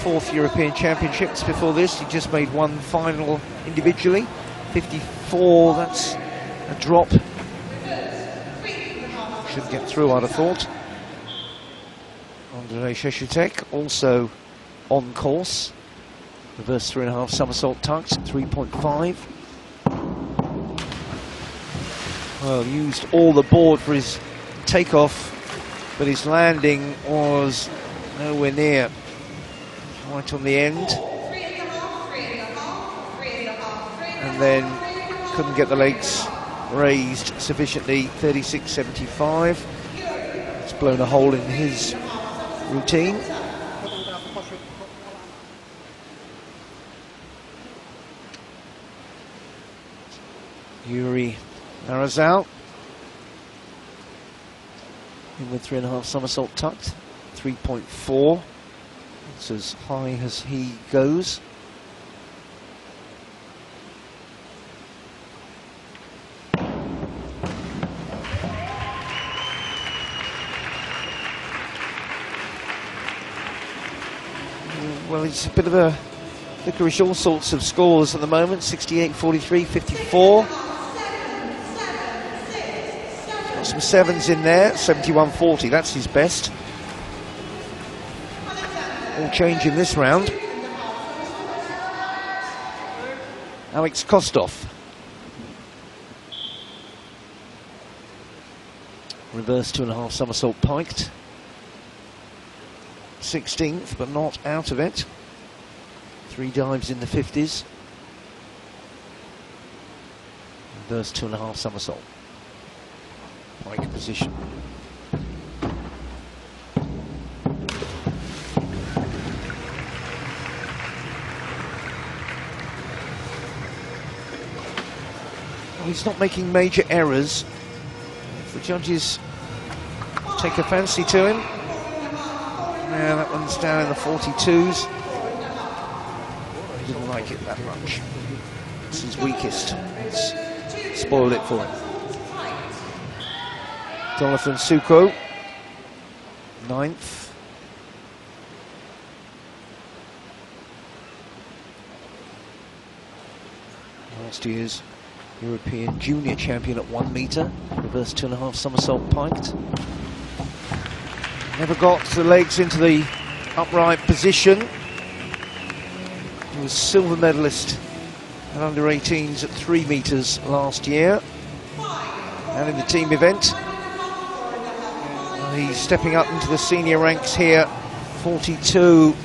Fourth European Championships before this. He just made one final individually. 54, that's a drop. Should get through, I'd have thought. Andrei Sheshutek also on course. Reverse 3.5 somersault tucked, 3.5. Well, used all the board for his takeoff, but his landing was nowhere near. Right on the end. And then couldn't get the legs raised sufficiently. 36.75. It's blown a hole in his routine. Yuri Arazal in with 3.5 somersault tucked. 3.4. It's as high as he goes. Well, it's a bit of a licorice, all sorts of scores at the moment. 68, 43, 54. Got some sevens in there. 71, 40. That's his best. All change in this round. Alex Kostov. Reverse 2.5 somersault piked. 16th, but not out of it. 3 dives in the 50s. Reverse 2.5 somersault. Pike position. Well, he's not making major errors. The judges take a fancy to him. Yeah, that one's down in the 42s. He didn't like it that much. It's his weakest. It's spoiled it for him. Jonathan Suko, 9th. Last year's European junior champion at 1 metre. Reverse 2.5 somersault piked. Never got the legs into the upright position. He was silver medalist at under 18s at 3 metres last year. And in the team event, he's stepping up into the senior ranks here. 42.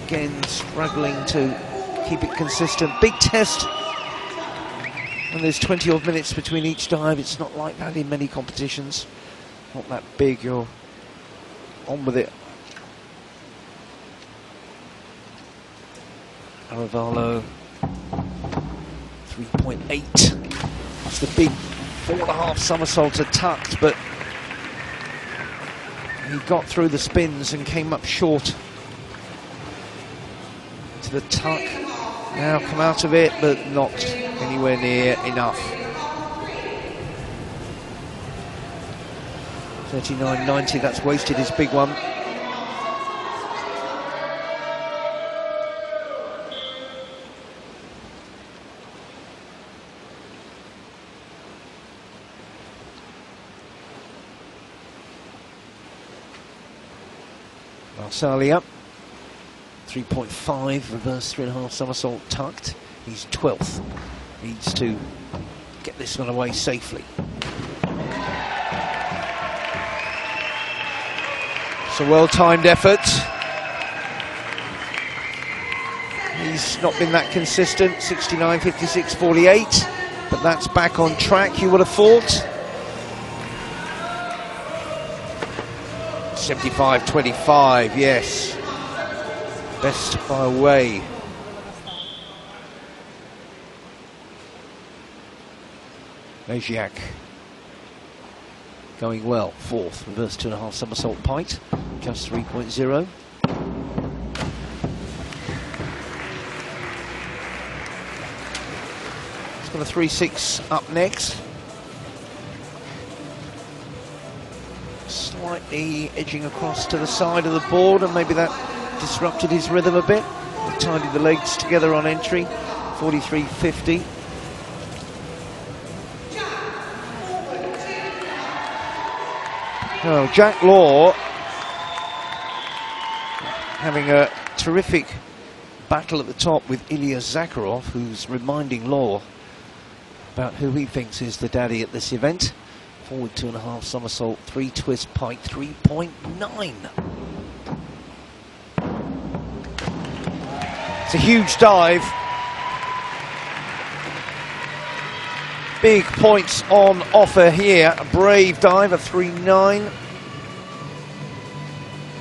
Again, struggling to keep it consistent. Big test. And there's 20 odd minutes between each dive. It's not like that in many competitions. Not that big. You're on with it. Aravalo, 3.8. That's the big 4.5 somersaulter tucked, but he got through the spins and came up short to the tuck. Now come out of it, but not anywhere near enough. 39.90, that's wasted his big one. Marsalia, 3.5, reverse 3.5 somersault tucked. He's 12th. Needs to get this one away safely. It's a well-timed effort. He's not been that consistent, 69, 56, 48, but that's back on track, you would have thought. 75, 25, yes. Best by a way. Leziak going well, 4th, reverse 2.5 somersault piked, just 3.0. He's got a 3.6 up next. Slightly edging across to the side of the board, and maybe that disrupted his rhythm a bit. He tidied the legs together on entry, 43.50. Oh, Jack Law having a terrific battle at the top with Ilya Zakharov, who's reminding Law about who he thinks is the daddy at this event. Forward 2.5 somersault, 3 twist pike, 3.9. It's a huge dive. Big points on offer here. A brave dive, a 3.9.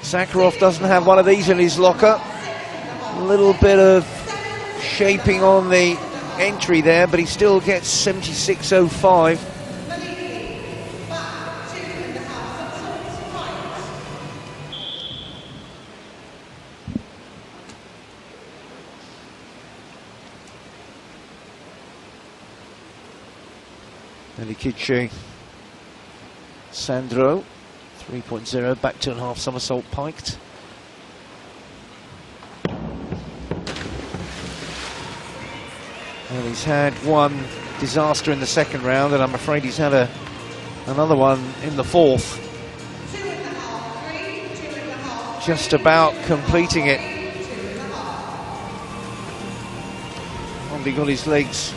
Zakharov doesn't have one of these in his locker. A little bit of shaping on the entry there, but he still gets 76.05. Elikiche Sandro, 3.0, back 2.5 somersault piked. And he's had one disaster in the second round, and I'm afraid he's had another one in the fourth. Just about completing it. Only got his legs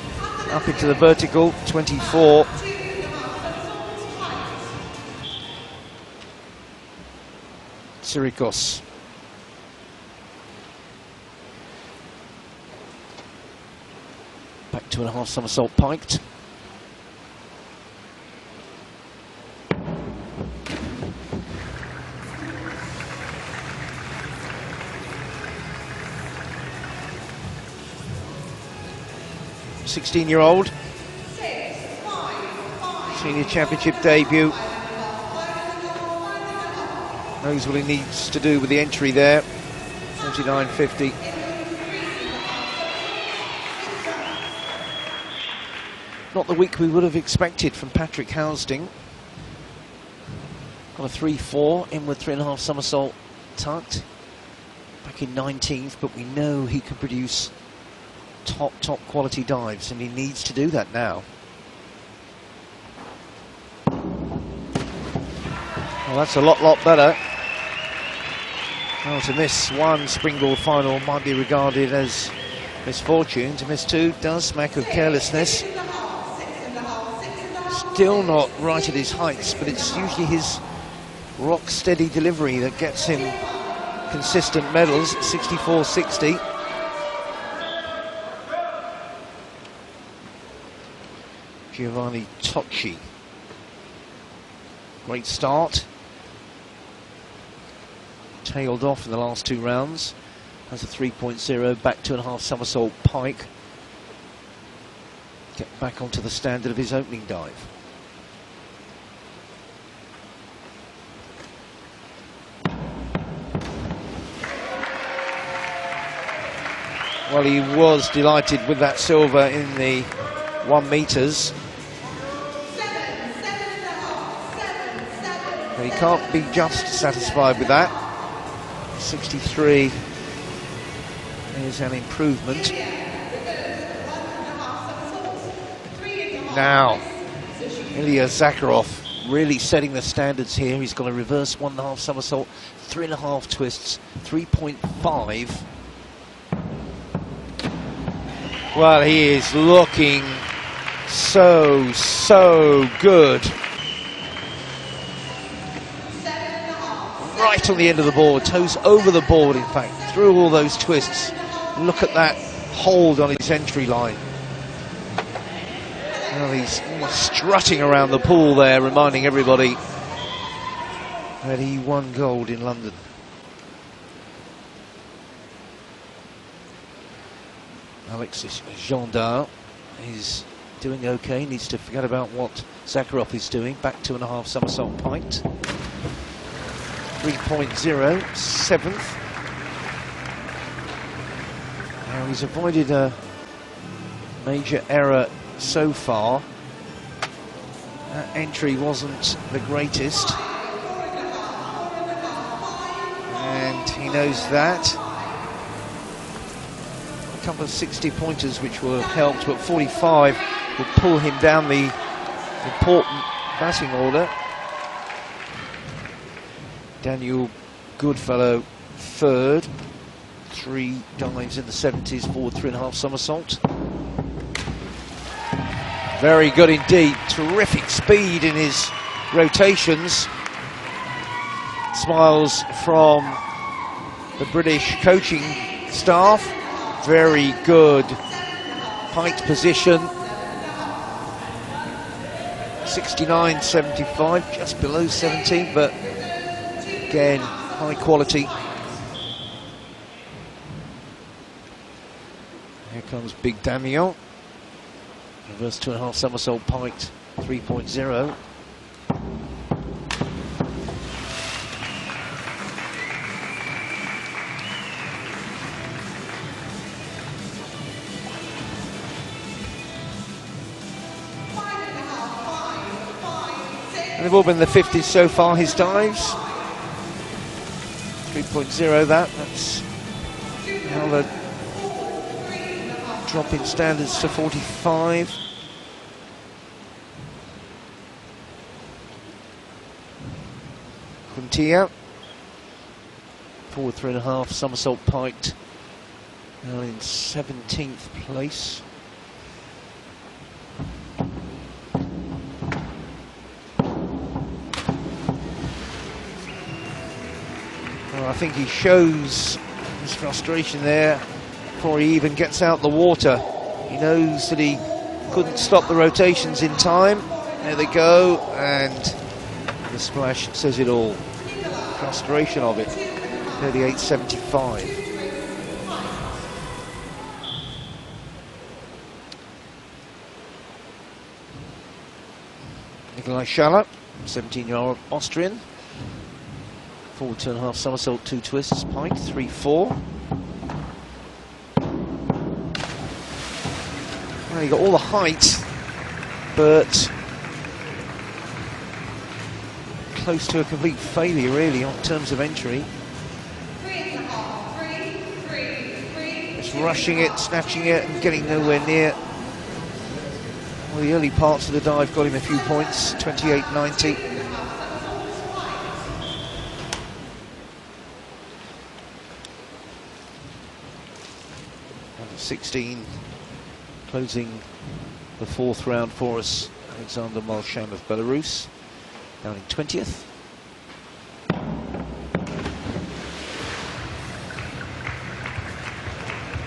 up into the vertical, 24. Sirikos. Back 2.5 somersault piked. '16-year-old, senior championship debut. Knows what he needs to do with the entry there. 49.50. Not the week we would have expected from Patrick Housding. Got a 3-4, inward 3.5 somersault tucked. Back in 19th, but we know he can produce top quality dives, and he needs to do that now. Well, that's a lot better. Well, to miss one springboard final might be regarded as misfortune. To miss two does smack of carelessness. Still not right at his heights, but it's usually his rock steady delivery that gets him consistent medals. 64.60. Giovanni Tocci. Great start. Tailed off in the last two rounds. Has a 3.0, back 2.5 somersault pike. Get back onto the standard of his opening dive. Well, he was delighted with that silver in the 1 meters. But he can't be just satisfied with that. 63 is an improvement. Now, Ilya Zakharov really setting the standards here. He's got a reverse 1.5 somersault, 3.5 twists, 3.5. Well, he is looking so good. Right on the end of the board, toes over the board, in fact, through all those twists. Look at that hold on his entry line. Well, he's strutting around the pool there, reminding everybody that he won gold in London. Alexis Gendard is doing okay, needs to forget about what Zakharov is doing. Back 2.5 somersault piked. 3.0, 7th. Now he's avoided a major error so far. That entry wasn't the greatest, and he knows that. A couple of 60 pointers which will have helped, but 45 will pull him down the important batting order. Daniel Goodfellow third, 3 dives in the 70s, forward 3.5 somersault. Very good indeed, terrific speed in his rotations. Smiles from the British coaching staff. Very good piked position. 69.75, just below 70, but again, high quality. Here comes Big Damien. Reverse 2.5 somersault piked, 3.0. And they've all been in the 50s so far, his dives. 3.0 that's how the drop in standards to 45. Quintia, forward 3.5, somersault piked, now in 17th place. Well, I think he shows his frustration there before he even gets out the water. He knows that he couldn't stop the rotations in time. There they go, and the splash says it all. Frustration of it. 38.75. Nikolai Schaller, 17-year-old Austrian. Forward 2.5 somersault, 2 twists, piked, 3-4. Well, he got all the height, but close to a complete failure, really, in terms of entry. Just rushing it, snatching it, and getting nowhere near. Well, the early parts of the dive got him a few points, 28.90. 16, closing the 4th round for us. Alexander Malsham of Belarus, down in 20th.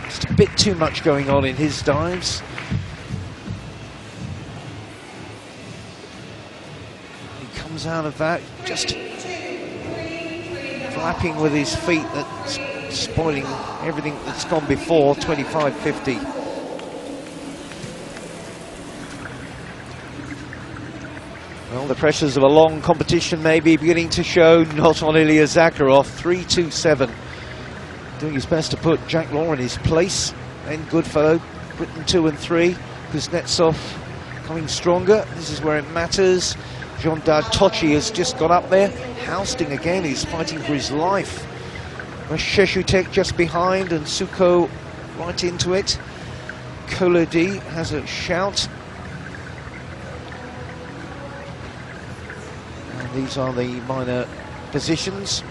Just a bit too much going on in his dives. He comes out of that just flapping with his feet, that's spoiling everything that's gone before. 25.50. Well, the pressures of a long competition may be beginning to show, not on Ilya Zakharov. 3.27. Doing his best to put Jack Law in his place. Then Goodfellow, Britain 2 and 3. Kuznetsov coming stronger. This is where it matters. Jean Tocci has just got up there. Housting again, he's fighting for his life. Sheshutek just behind, and Suko right into it. Kolodi has a shout. And these are the minor positions.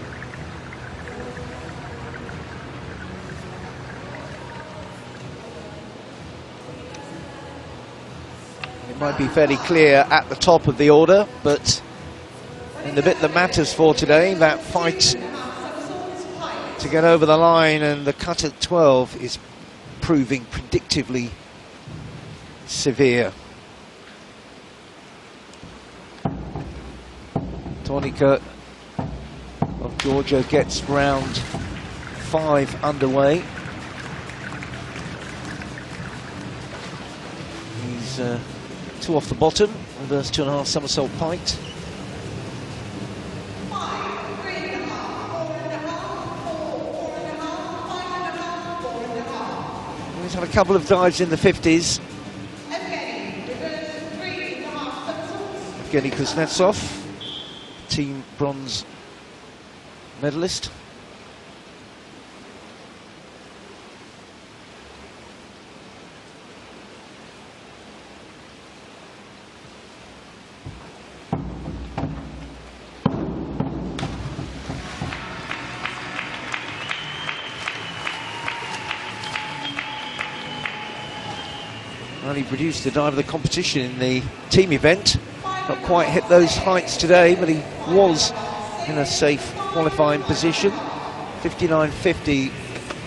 It might be fairly clear at the top of the order, but in the bit that matters for today, that fight to get over the line and the cut at 12 is proving predictably severe. Tonica of Georgia gets round 5 underway. He's 2 off the bottom, reverse 2.5 somersault piked. He's had a couple of dives in the 50s. Evgeny Kuznetsov, team bronze medalist. Well, he produced the dive of the competition in the team event. Not quite hit those heights today, but he was in a safe qualifying position. 59.50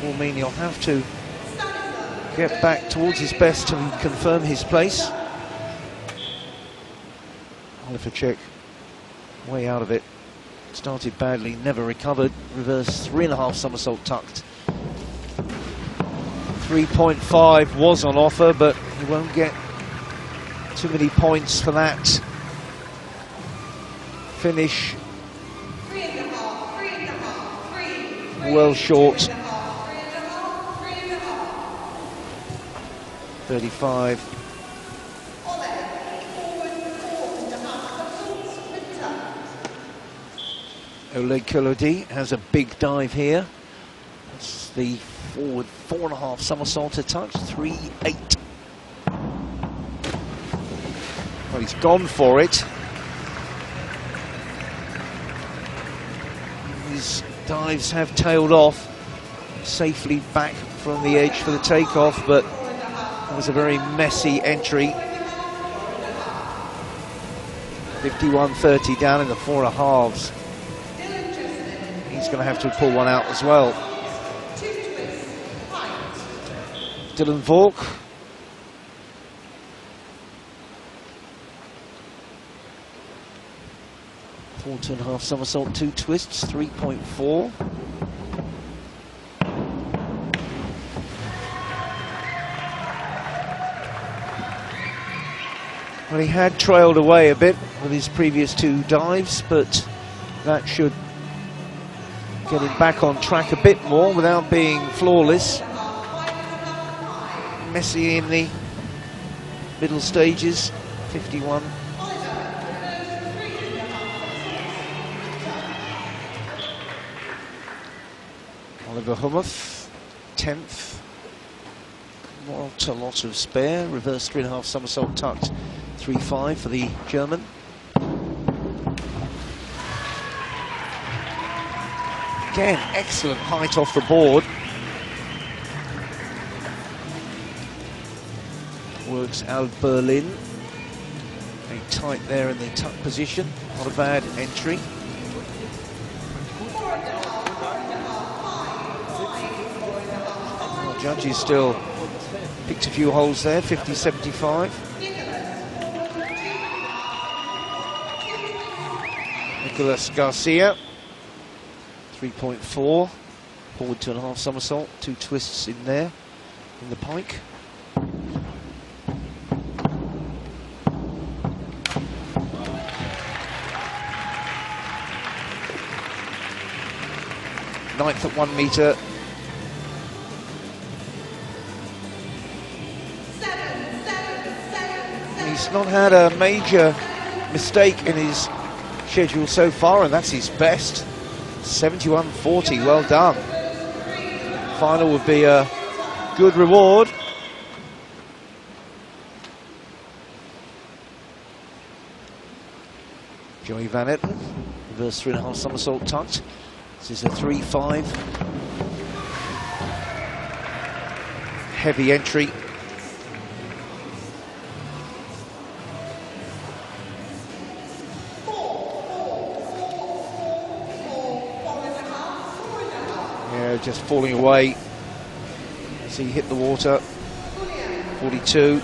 will mean he'll have to get back towards his best to confirm his place. Olifacek way out of it. Started badly, never recovered. Reverse 3.5 somersault tucked. 3.5 was on offer, but he won't get too many points for that finish. Well short. 35. Oleg Kolodi has a big dive here. That's the forward 4.5 somersault to touch, 3-8. Well, he's gone for it. His dives have tailed off, safely back from the edge for the takeoff, but it was a very messy entry. 51.30 down in the 4.5s. He's going to have to pull one out as well. Dylan Vork. Four 2.5 somersault, 2 twists, 3.4. Well, he had trailed away a bit with his previous 2 dives, but that should get him back on track a bit more without being flawless. Messy in the middle stages, 51. Oliver Hummuth, 10th. Not a lot of spare. Reverse 3.5 somersault tucked, 3.5 for the German. Again, excellent height off the board. Works out of Berlin. Very tight there in the tuck position. Not a bad entry. Well, judges still picked a few holes there, 50-75. Nicolas Garcia, 3.4. Forward 2.5 somersault, 2 twists in there, in the pike. Ninth at 1 metre. He's not had a major mistake in his schedule so far, and that's his best. 71.40, well done. Final would be a good reward. Joey Van Etten, reverse 3.5 somersault tucked. This is a 3.5. Heavy entry. Yeah, just falling away. See, hit the water. 42.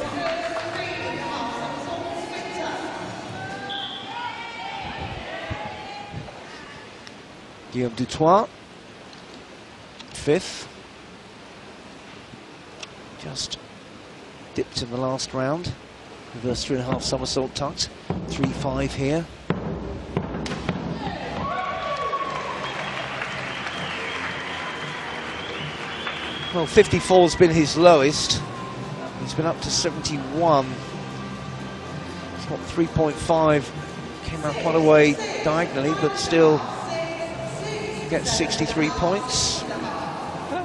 Guillaume Dutoit, 5th. Just dipped in the last round. Reverse 3.5 somersault tucked. 3.5 here. Well, 54's been his lowest. He's been up to 71. He's got 3.5. Came out quite a way diagonally, but still gets 63 points. Well,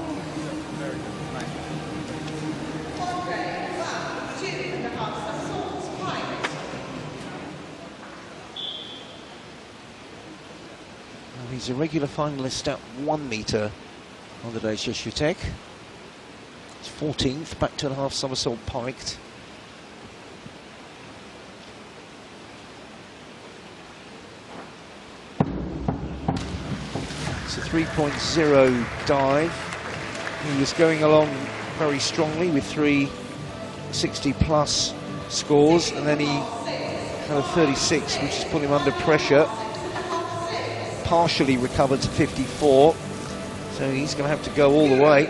he's a regular finalist at 1 metre on the day's Shutek. He's 14th, back 2.5 somersault piked. It's a 3.0 dive. He was going along very strongly with 360 plus scores, and then he had a 36, which has put him under pressure. Partially recovered to 54, so he's going to have to go all the way.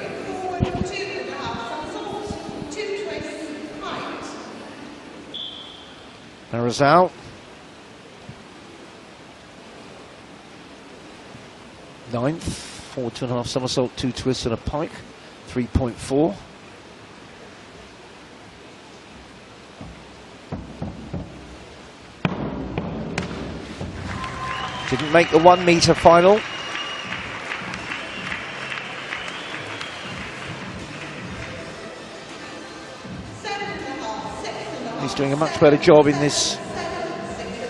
Marizal. 9th, forward 2.5 somersault, 2 twists and a pike, 3.4. Didn't make the 1 metre final. He's doing a much better job in this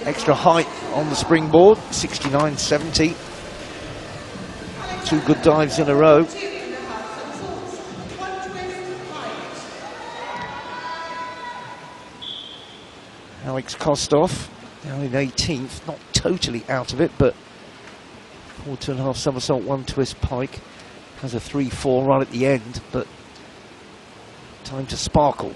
extra height on the springboard, 69.70. 2 good dives in a row. Alex Kostoff down in 18th, not totally out of it, but 4 2.5 somersault, 1 twist pike. Has a 3-4 right at the end, but time to sparkle.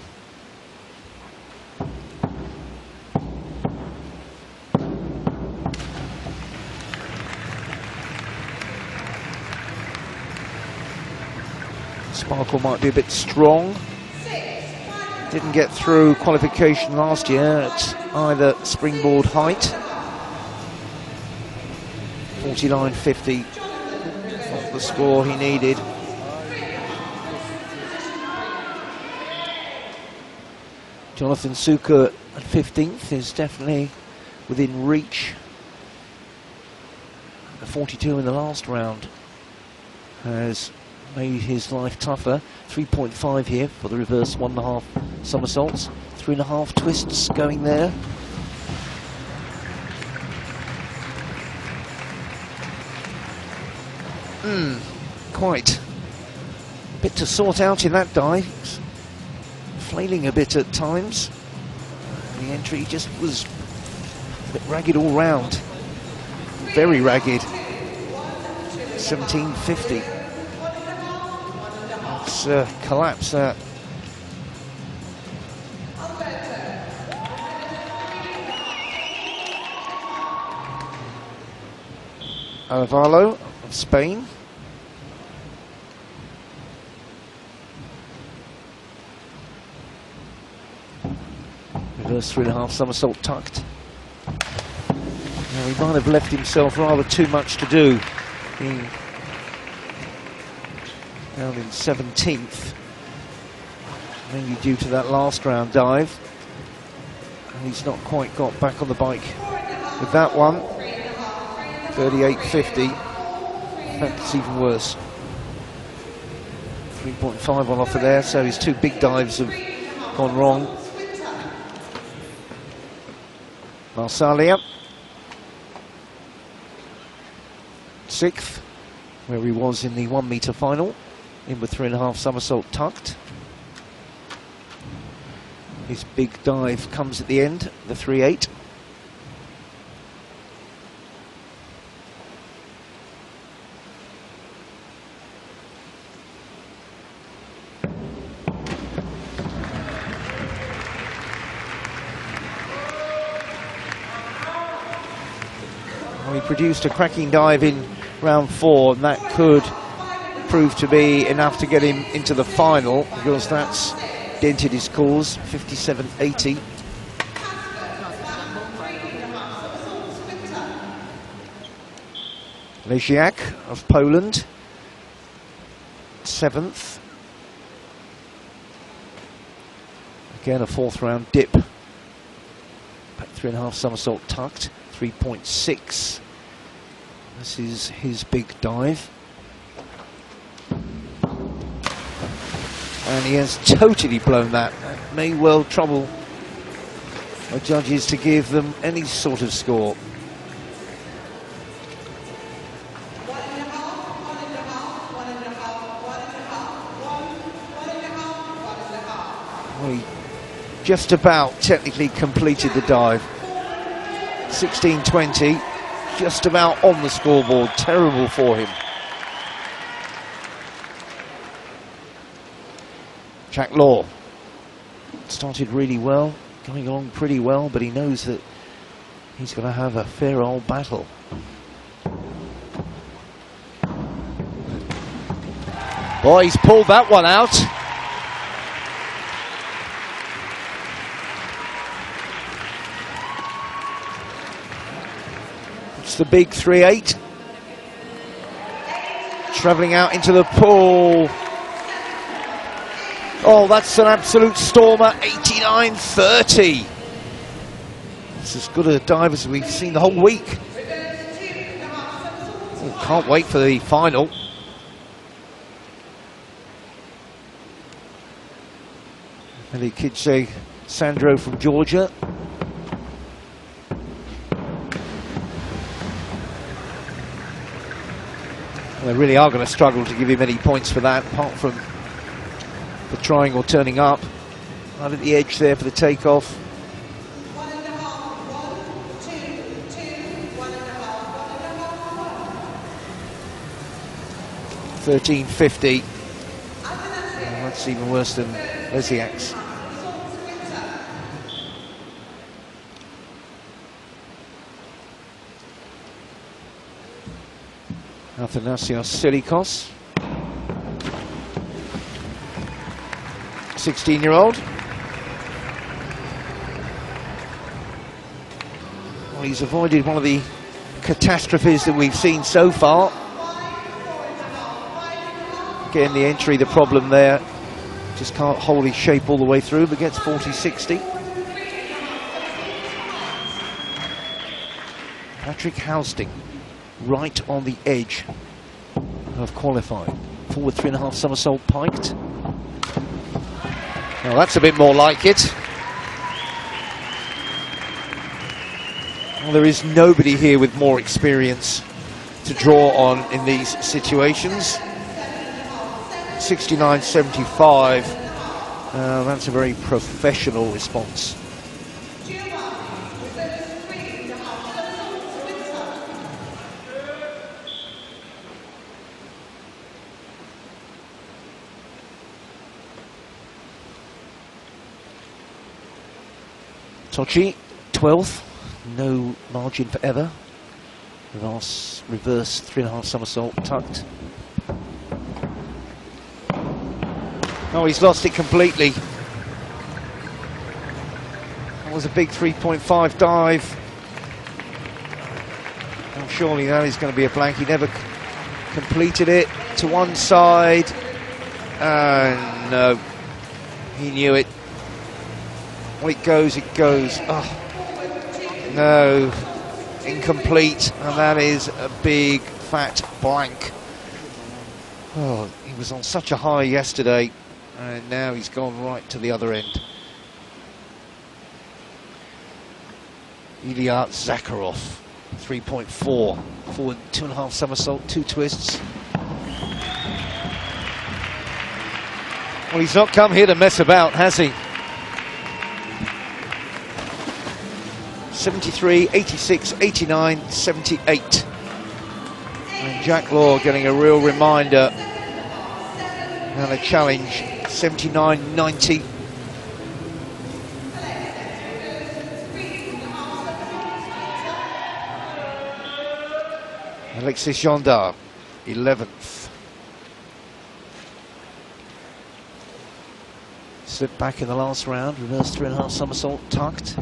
Sparkle might be a bit strong. Didn't get through qualification last year at either springboard height. 49.50, not the score he needed. Jonathan Suker at 15th is definitely within reach. The 42 in the last round has made his life tougher. 3.5 here for the reverse 1.5 somersaults. 3.5 twists going there. Quite a bit to sort out in that dive. Flailing a bit at times. The entry just was a bit ragged all round. Very ragged. 17.50. Let's collapse that. Arevalo of Spain. Reverse 3.5 somersault tucked. Now he might have left himself rather too much to do. Being down in 17th, mainly due to that last round dive. And he's not quite got back on the bike with that one. 38.50. That's even worse. 3.5 on offer there, so his 2 big dives have gone wrong. Marsalia, 6th, where he was in the 1 metre final, in with 3.5 somersault tucked. His big dive comes at the end, the 3.8. He produced a cracking dive in round 4, and that could prove to be enough to get him into the final, because that's dented his cause. 57.80. Leziak of Poland, 7th. Again, a 4th round dip. Back 3.5 somersault tucked. 3.6. This is his big dive. And he has totally blown that. That may well trouble the judges to give them any sort of score. He just about technically completed the dive. 16.20, just about on the scoreboard. Terrible for him. Jack Law started really well, going along pretty well, but he knows that he's going to have a fair old battle. Boy, he's pulled that one out. It's the big 3.8. Travelling out into the pool. Oh, that's an absolute stormer, 89.30. It's as good a dive as we've seen the whole week. Oh, can't wait for the final. Eli Kidze Sandro from Georgia. They really are going to struggle to give him any points for that, apart from for trying or turning up. Right at the edge there for the takeoff. 13.50. That's even worse than Lesiak's. Athanasios Silikos, 16-year-old. Well, he's avoided one of the catastrophes that we've seen so far. Getting the entry, the problem there. Just can't hold his shape all the way through, but gets 40.60. Patrick Housting, right on the edge of qualifying. Forward 3.5 somersault piked. Now that's a bit more like it. Well, there is nobody here with more experience to draw on in these situations. 69.75. That's a very professional response. Tochi, 12th, no margin for ever. Reverse 3.5 somersault tucked. Oh, he's lost it completely. That was a big 3.5 dive. Oh, surely that is going to be a blank. He never completed it to one side. No, he knew it. Well, it goes, it goes. Oh, no, incomplete, and that is a big fat blank. Oh, he was on such a high yesterday, and now he's gone right to the other end. Ilya Zakharov, 3.4, forward 2.5 somersault, 2 twists. Well, he's not come here to mess about, has he? 73, 86, 89, 78. And Jack Law getting a real reminder and a challenge. 79, 90. Alexis Jondar, 11th. Slipped back in the last round, reverse 3.5 somersault tucked.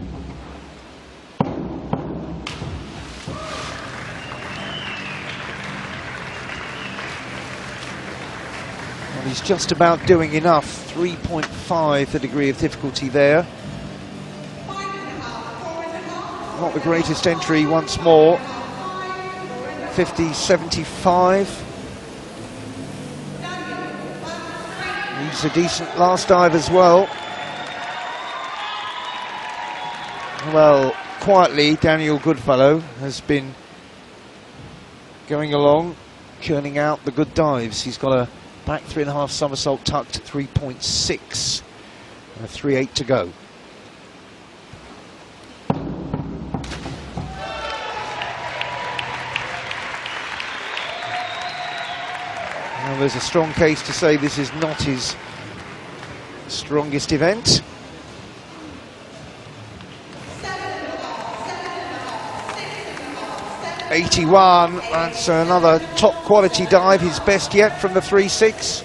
He's just about doing enough. 3.5 the degree of difficulty there. Not the greatest entry once more. 50.75. Needs a decent last dive as well. Well, quietly, Daniel Goodfellow has been going along, churning out the good dives. He's got a back 3.5 somersault tucked, 3.6, and a 3.8 to go. Now there's a strong case to say this is not his strongest event. .81, that's another top quality dive, his best yet from the 3.6.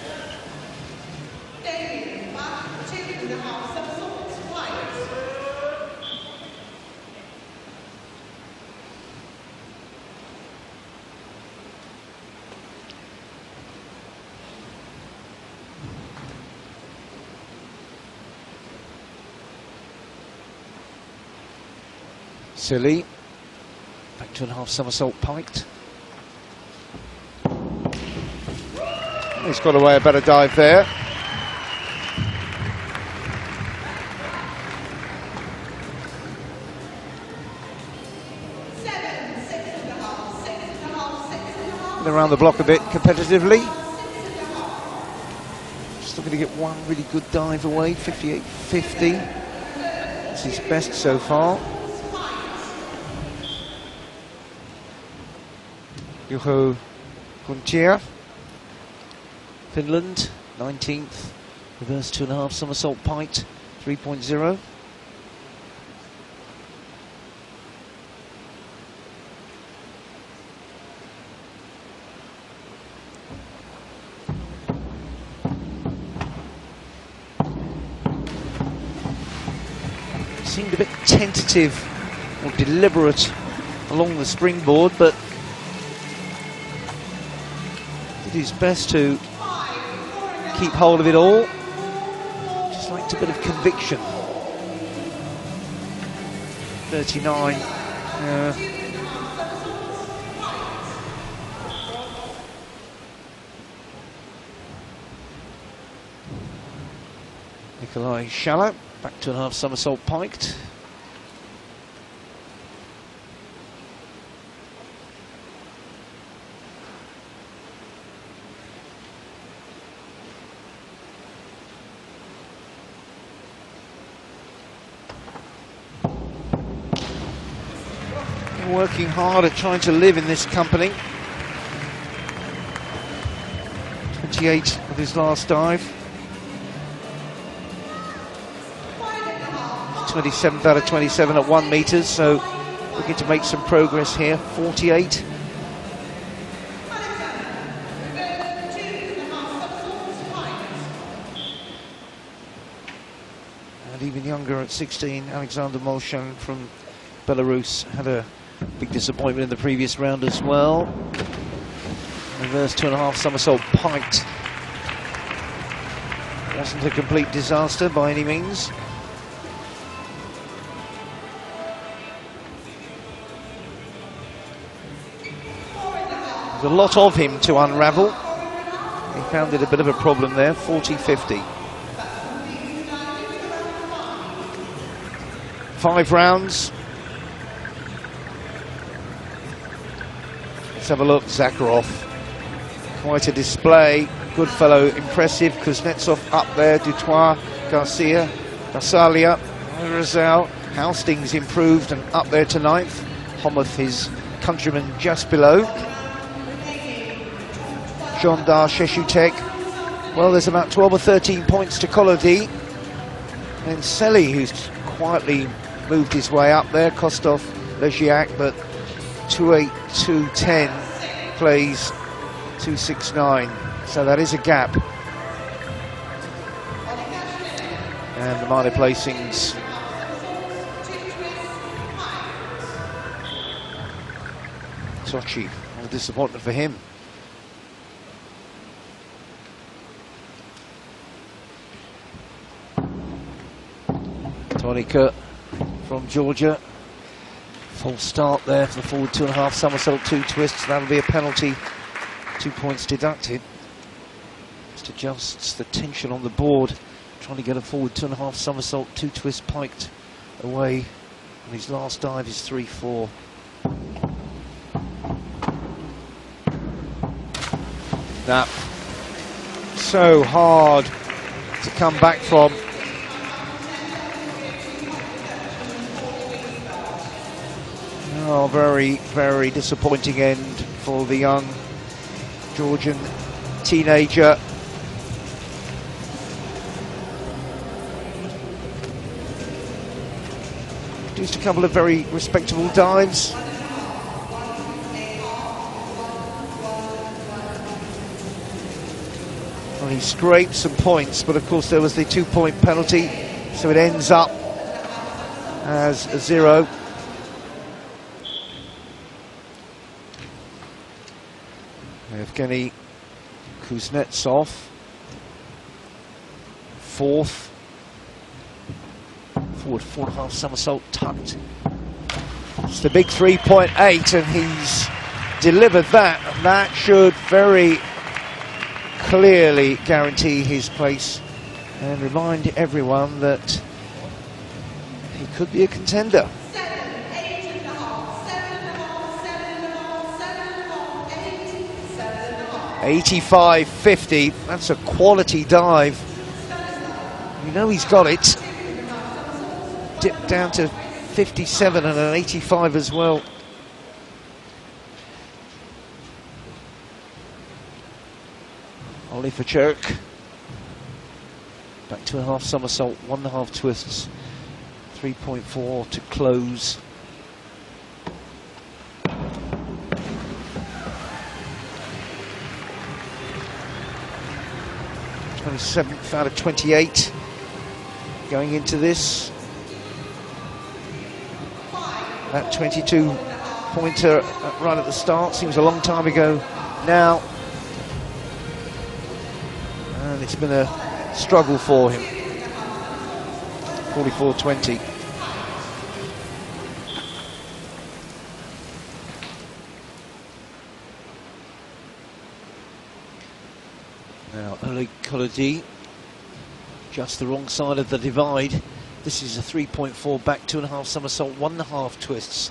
Silly. Back 2.5 somersault piked. He's got away a better dive there. around the block a bit competitively. Just looking to get one really good dive away, 58.50. That's his best so far. Juho Kuntia, Finland, 19th. Reverse 2.5 somersault pike, 3.0. Seemed a bit tentative or deliberate along the springboard, but did his best to keep hold of it all. Just liked a bit of conviction. 39. Nikolai Shallow, back 2.5 somersault piked. Working hard at trying to live in this company. 28 with his last dive. 27th out of 27 at 1 metres, so looking to make some progress here. 48. And even younger at 16, Alexander Molchan from Belarus had a big disappointment in the previous round as well. Reverse 2.5 somersault piked. Wasn't a complete disaster by any means. There's a lot of him to unravel. He found it a bit of a problem there, 40.50. 5 rounds. Let's have a look, Zakharov. Quite a display. Goodfellow, impressive. Kuznetsov up there, Dutoit, Garcia, Garsalia, Rizal. Houstings improved and up there to 9th. Homoth, his countryman, just below. Jondar, Sheshutek. Well, there's about 12 or 13 points to Kolodi. And Selly, who's quietly moved his way up there. Kostov, Legiac, but 2.8.2.10 plays 2.69, so that is a gap. And the minor placings. Sochi, what a disappointment for him. Tonika from Georgia. Full start there for the forward 2.5 somersault 2 twists. That'll be a penalty. 2 points deducted. Just adjusts the tension on the board. Trying to get a forward 2.5 somersault 2 twist piked away. And his last dive is 3.4. That so hard to come back from. Oh, very, very disappointing end for the young Georgian teenager. Produced a couple of very respectable dives. Well, he scraped some points, but of course there was the 2-point penalty, so it ends up as a 0. Evgeny Kuznetsov, 4th. Forward 4.5 somersault tucked. It's the big 3.8, and he's delivered that. And that should very clearly guarantee his place and remind everyone that he could be a contender. 85.50. That's a quality dive. You know he's got it. Dipped down to 57 and an 85 as well. Oliver Chirk. Back 2.5 somersault, 1.5 twists. 3.4 to close. 27th out of 28 going into this. That 22 pointer right at the start seems a long time ago now, and it's been a struggle for him. 44.20. Now Oleg Kolodi, just the wrong side of the divide. This is a 3.4 back, 2.5 somersault, 1.5 twists.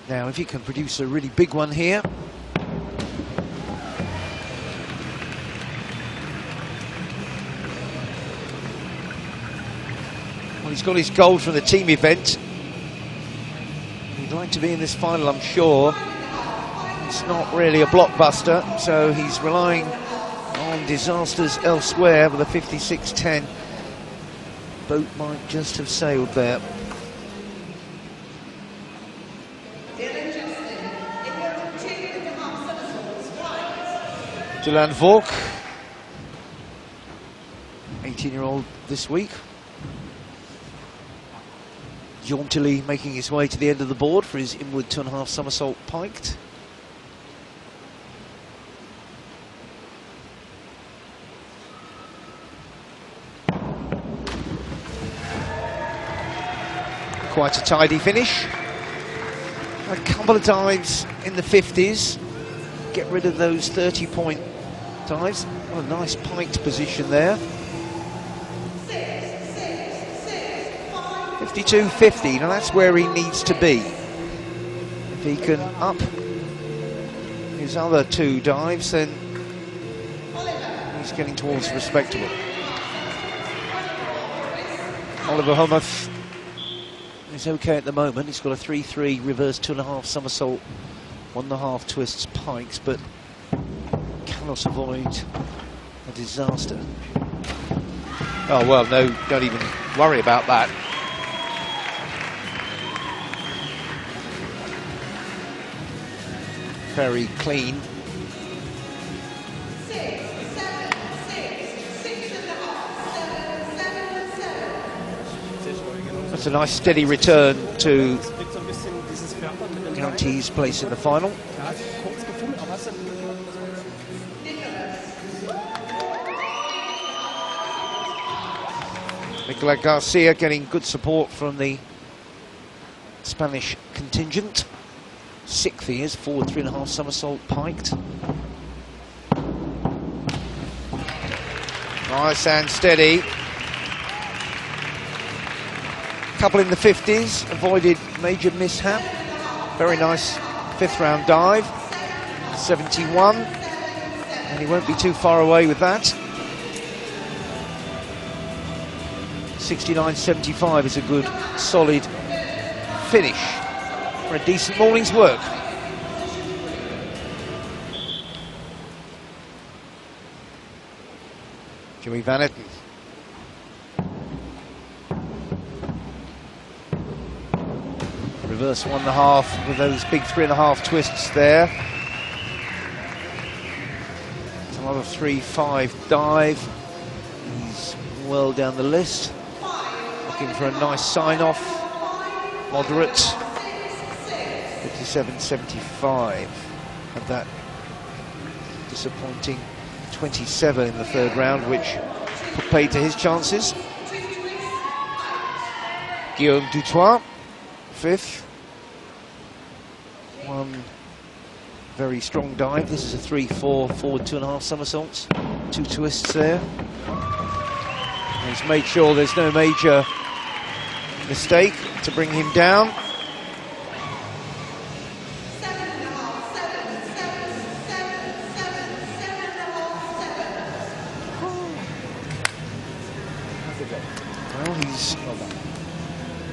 Now if he can produce a really big one here. Well, he's got his gold from the team event. He'd like to be in this final, I'm sure. It's not really a blockbuster, so he's relying on disasters elsewhere with a 56.10. Boat might just have sailed there. Dylan Vork, 18-year-old this week. Jauntily making his way to the end of the board for his inward 2.5 somersault piked. Quite a tidy finish. A couple of dives in the 50s. Get rid of those 30-point dives. What a nice piked position there. 52.50, now that's where he needs to be. If he can up his other two dives, then he's getting towards respectable. Oliver Homuth is okay at the moment. He's got a 3-3 reverse 2.5 somersault, 1.5 twists pikes, but cannot avoid a disaster. Oh well, no, don't even worry about that. Very clean. That's a nice steady return to guarantee his place in the final. Nicolas Garcia getting good support from the Spanish contingent. 6th he is, forward 3.5 somersault piked. Nice and steady. Couple in the 50s, avoided major mishap. Very nice 5th round dive. 71, and he won't be too far away with that. 69.75 is a good, solid finish for a decent morning's work. Jimmy Van Etten. Reverse 1.5 with those big 3.5 twists there. It's another 3-5 dive. He's well down the list. Looking for a nice sign-off. Moderate. 57.75. Had that disappointing 27 in the 3rd round, which paid to his chances. Guillaume Dutoit, 5th. One very strong dive. This is a 3-4 forward 2.5 somersaults. 2 twists there. And he's made sure there's no major mistake to bring him down. Well, he's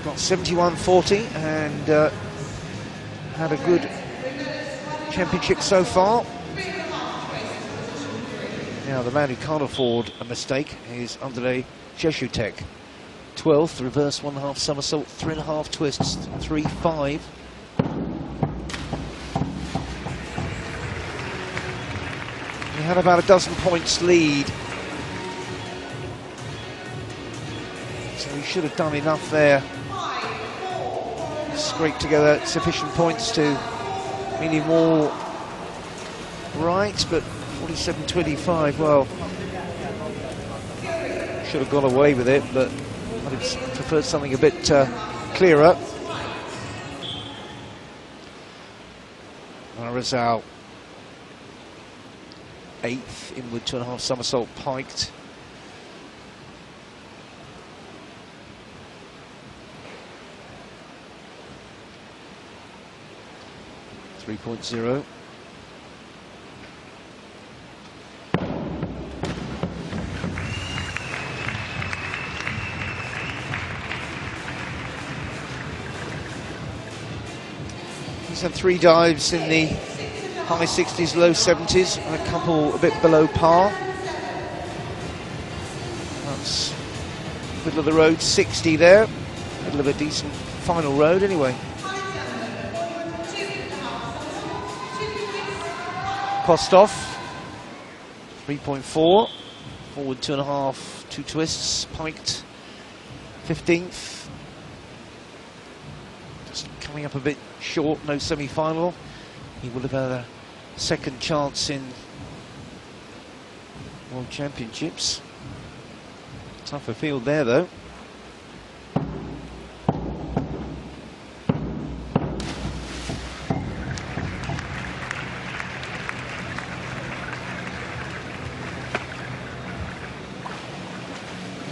got 71.40 and had a good championship so far. Now the man who can't afford a mistake is Andrei Jeshutek. 12th, reverse 1.5 somersault, 3.5 twists, 3.5. He had about a dozen points lead, so he should have done enough there. Scraped together sufficient points to mean him all right, but 47.25, well, should have got away with it, but I'd have preferred something a bit clearer. Marizal, 8th, inward 2.5 somersault piked. .0. He's had 3 dives in the high 60s, low 70s, and a couple a bit below par. That's middle of the road, 60 there. Middle of a decent final road anyway. Kostov, 3.4, forward 2.5, 2 twists, piked, 15th. Just coming up a bit short, no semi-final. He would have had a second chance in World Championships. Tougher field there though.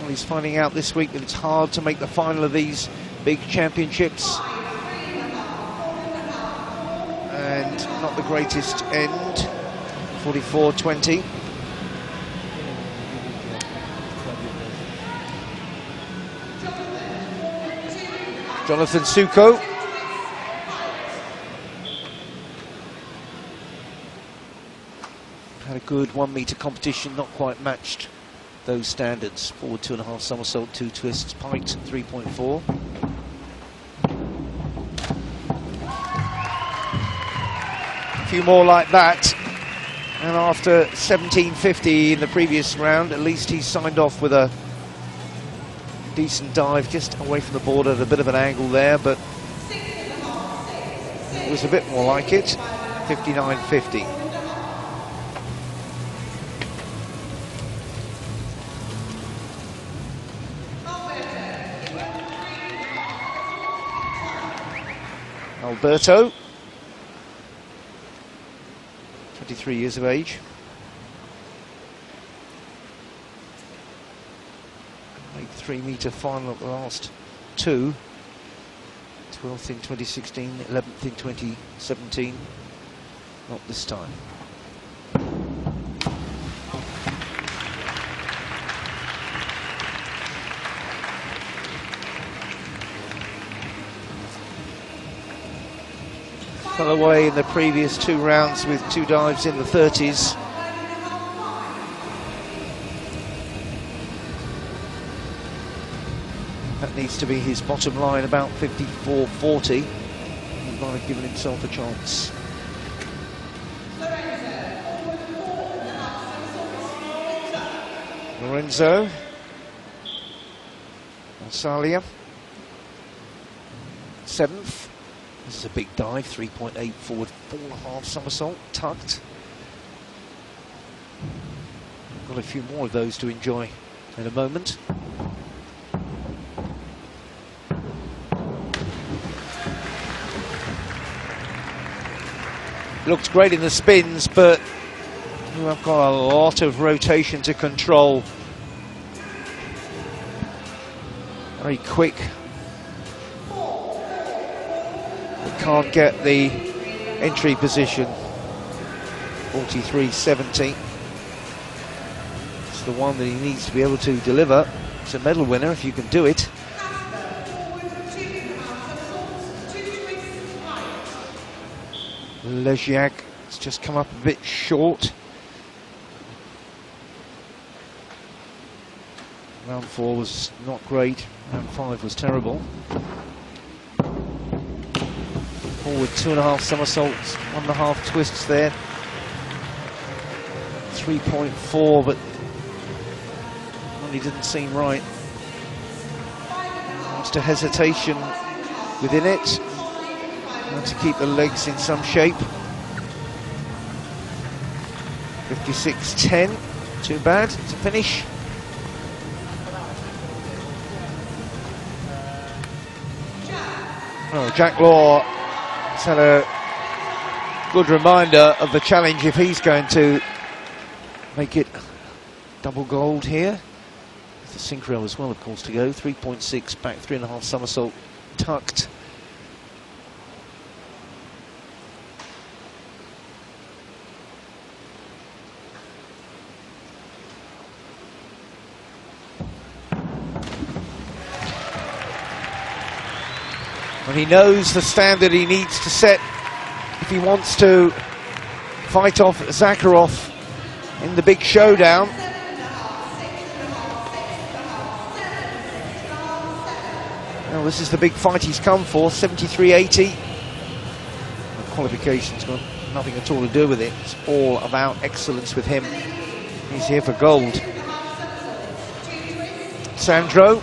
He's finding out this week that it's hard to make the final of these big championships, and not the greatest end. 44.20. Jonathan Suko. Had a good 1 metre competition, not quite matched those standards. Forward 2.5 somersault, 2 twists, piked, 3.4. A few more like that, and after 17.50 in the previous round, at least he's signed off with a decent dive just away from the border at a bit of an angle there, but it was a bit more like it. 59.50. Alberto, 23 years of age. Made 3 metre final at the last 2. 12th in 2016, 11th in 2017. Not this time. Fell away in the previous 2 rounds with 2 dives in the 30s. That needs to be his bottom line, about 54.40. He might have given himself a chance. Lorenzo Alsalia, 7th. This is a big dive, 3.8 forward, 4.5 somersault, tucked. Got a few more of those to enjoy in a moment. Looked great in the spins, but you have got a lot of rotation to control. Very quick. Can't get the entry position. 43.70. It's the one that he needs to be able to deliver. It's a medal winner if you can do it. Leziak has just come up a bit short. Round 4 was not great, round 5 was terrible. Forward 2.5 somersaults, 1.5 twists there. 3.4, but really didn't seem right. Just a hesitation within it. And to keep the legs in some shape. 56.10, too bad to finish. Oh, Jack Law has had a good reminder of the challenge if he's going to make it double gold here. The synchro as well, of course, to go. 3.6 back, 3.5 somersault tucked. And he knows the standard he needs to set if he wants to fight off Zakharov in the big showdown. Well, this is the big fight he's come for, 73.80. The qualification's got nothing at all to do with it. It's all about excellence with him. He's here for gold. Sandro.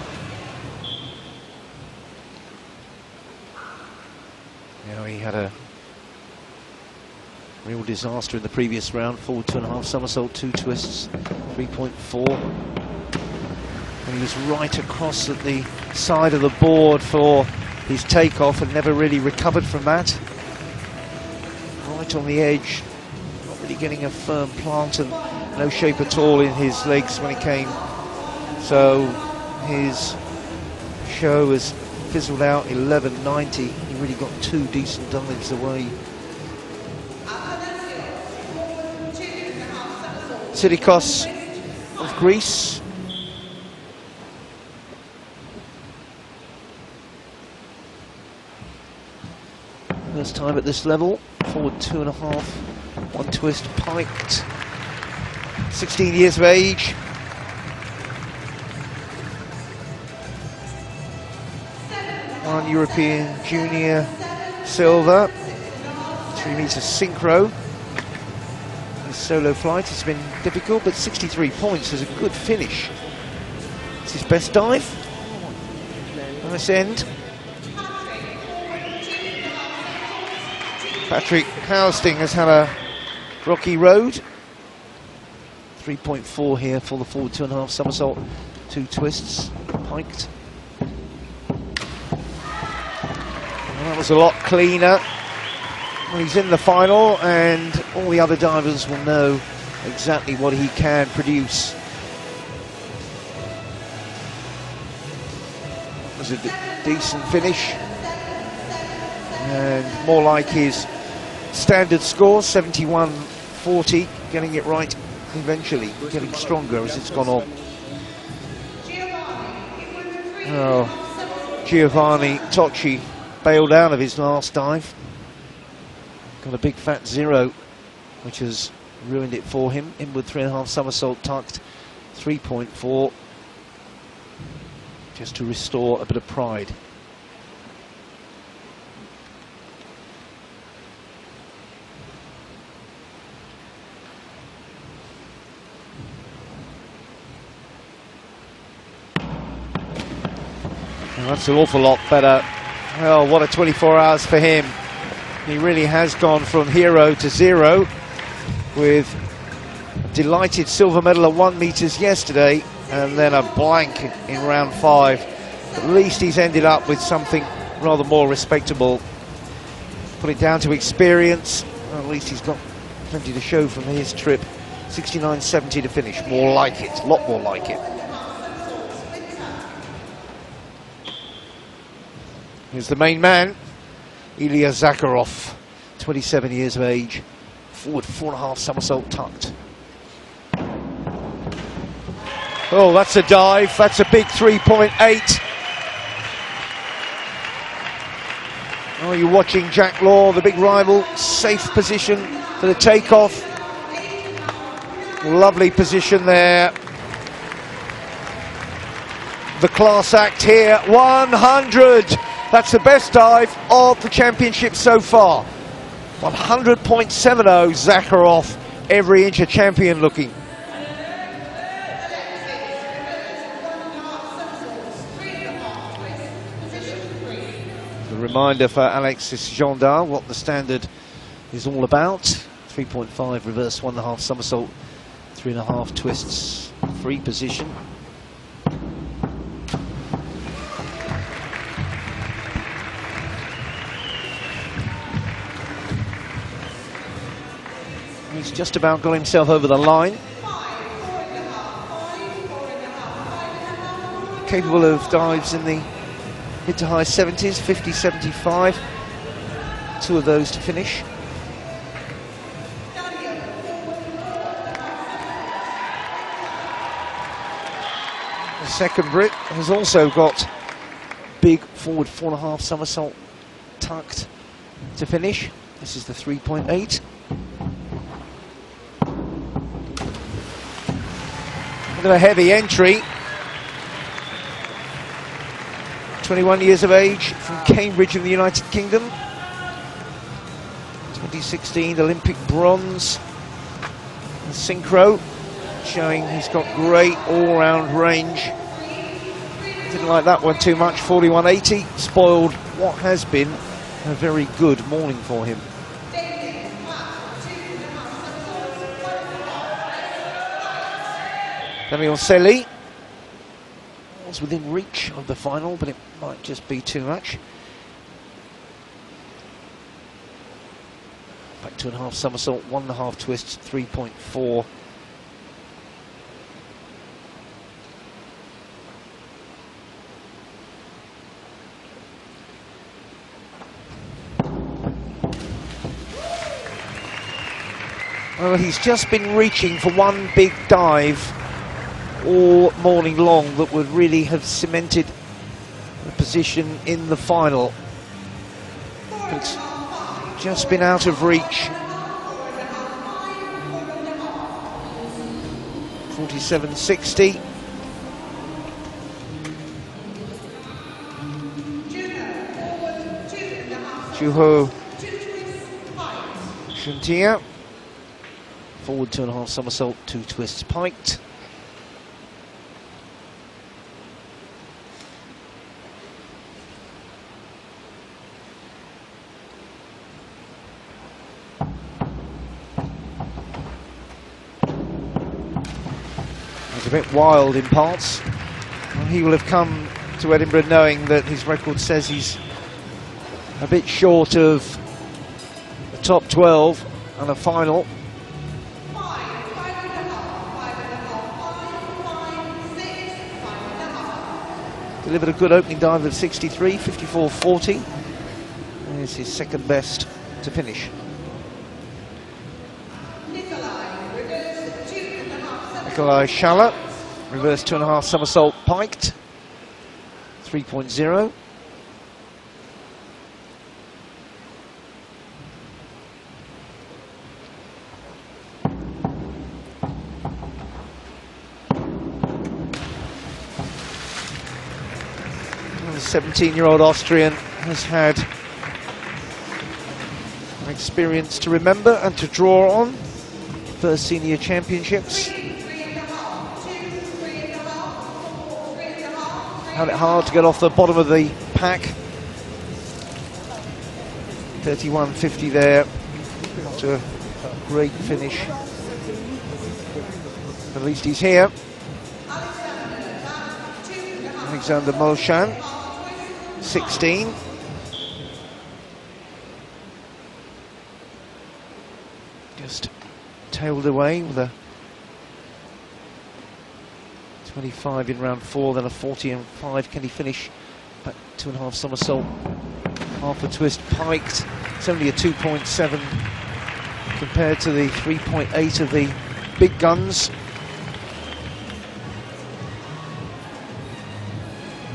He had a real disaster in the previous round. Forward 2.5 somersault, 2 twists, 3.4. And he was right across at the side of the board for his takeoff and never really recovered from that. Right on the edge, not really getting a firm plant and no shape at all in his legs when it came. So his show was fizzled out. 11.90. He really got 2 decent dives away. Sidikos of Greece. First time at this level. Forward 2.5. 1 twist, piked. 16 years of age. One European Junior silver, 3 meters synchro. His solo flight has been difficult, but 63 points is a good finish. It's his best dive. Nice end. Patrick Housting has had a rocky road. 3.4 here for the forward 2.5 somersault, 2 twists, piked. That was a lot cleaner. Well, he's in the final, and all the other divers will know exactly what he can produce. It was a decent finish, and more like his standard score, 71.40, getting it right eventually, getting stronger as it's gone on. Oh, Giovanni Tocci bailed out of his last dive. Got a big fat 0, which has ruined it for him. Inward 3.5 somersault tucked, 3.4, just to restore a bit of pride. Well, that's an awful lot better. Oh, what a 24 hours for him. He really has gone from hero to 0, with a delighted silver medal at 1 meters yesterday and then a blank in round 5. At least he's ended up with something rather more respectable. Put it down to experience. Well, at least he's got plenty to show from his trip. 69.70 to finish. More like it, a lot more like it. Here's the main man, Ilya Zakharov, 27 years of age, forward 4.5 somersault tucked. Oh, that's a dive. That's a big 3.8. Oh, you're watching Jack Law, the big rival, safe position for the takeoff. Lovely position there. The class act here, 100. That's the best dive of the championship so far. 100.70, Zakharov, every inch a champion looking. The reminder for Alexis Gendard what the standard is all about. 3.5 reverse 1.5 somersault, 3.5 twists, free position. He's just about got himself over the line. Capable of dives in the mid to high 70s, 50, 75. 2 of those to finish. The second Brit has also got big forward 4.5 somersault tucked to finish. This is the 3.8. Bit of a heavy entry. 21 years of age, from Cambridge in the United Kingdom. 2016 Olympic bronze in synchro, showing he's got great all-round range. Didn't like that one too much. 41.80 spoiled what has been a very good morning for him. Damiancelli was within reach of the final, but it might just be too much. Back 2.5 somersault, 1.5 twists, 3.4. Well, he's just been reaching for one big dive all morning long that would really have cemented the position in the final. It's just been out of reach. 47.60. Juho Shintia. Forward 2.5 somersault, 2 twists piked. A bit wild in parts. Well, he will have come to Edinburgh knowing that his record says he's a bit short of the top 12 and a final. Delivered a good opening dive of 63, 54.40. There's his second best to finish. Nikolai Schaller, reverse 2.5 somersault piked, 3.0. The 17-year-old Austrian has had experience to remember and to draw on. First senior championships. Had it hard to get off the bottom of the pack. 31.50 there. After a great finish. At least he's here. Alexander Molchan, 16. Just tailed away with a 25 in round 4, then a 40 and 5. Can he finish? Back 2.5 somersault, half a twist piked. It's only a 2.7 compared to the 3.8 of the big guns.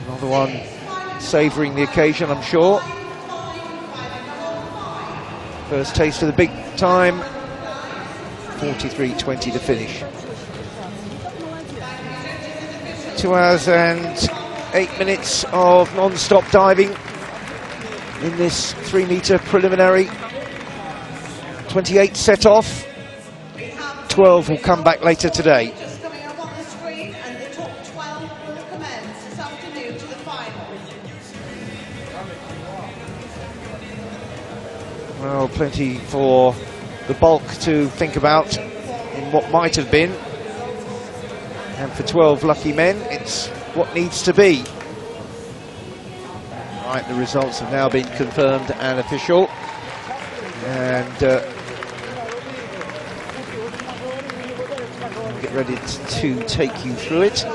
Another one savouring the occasion, I'm sure. First taste of the big time. 43.20 to finish. 2 hours and 8 minutes of non-stop diving in this 3-metre preliminary. 28 set off. 12 will come back later today. Well, plenty for the bulk to think about in what might have been. And for 12 lucky men, it's what needs to be. Right, the results have now been confirmed and official. And get ready to take you through it.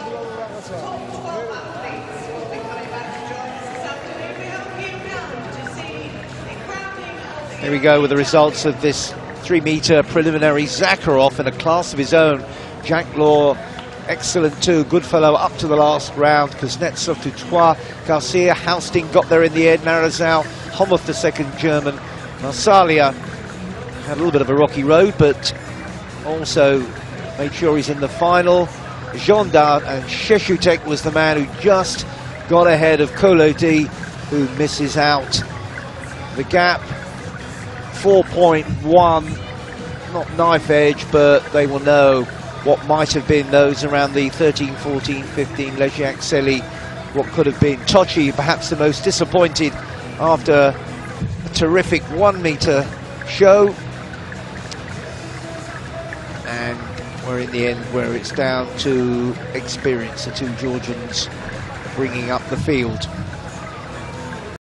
Here we go with the results of this 3-metre preliminary. Zakharov in a class of his own. Jack Law, excellent too. Goodfellow up to the last round. Kuznetsov to 3. Garcia, Housting got there in the end. Marazal, Homoff the second German. Marsalia had a little bit of a rocky road, but also made sure he's in the final. Gendard and Sheshutek was the man who just got ahead of Kolodi, who misses out. The gap 4.1, not knife edge, but they will know what might have been those around the 13, 14, 15 Legiac-Celi, what could have been. Tochi, perhaps the most disappointed after a terrific 1-metre show. And we're in the end where it's down to experience, the two Georgians bringing up the field.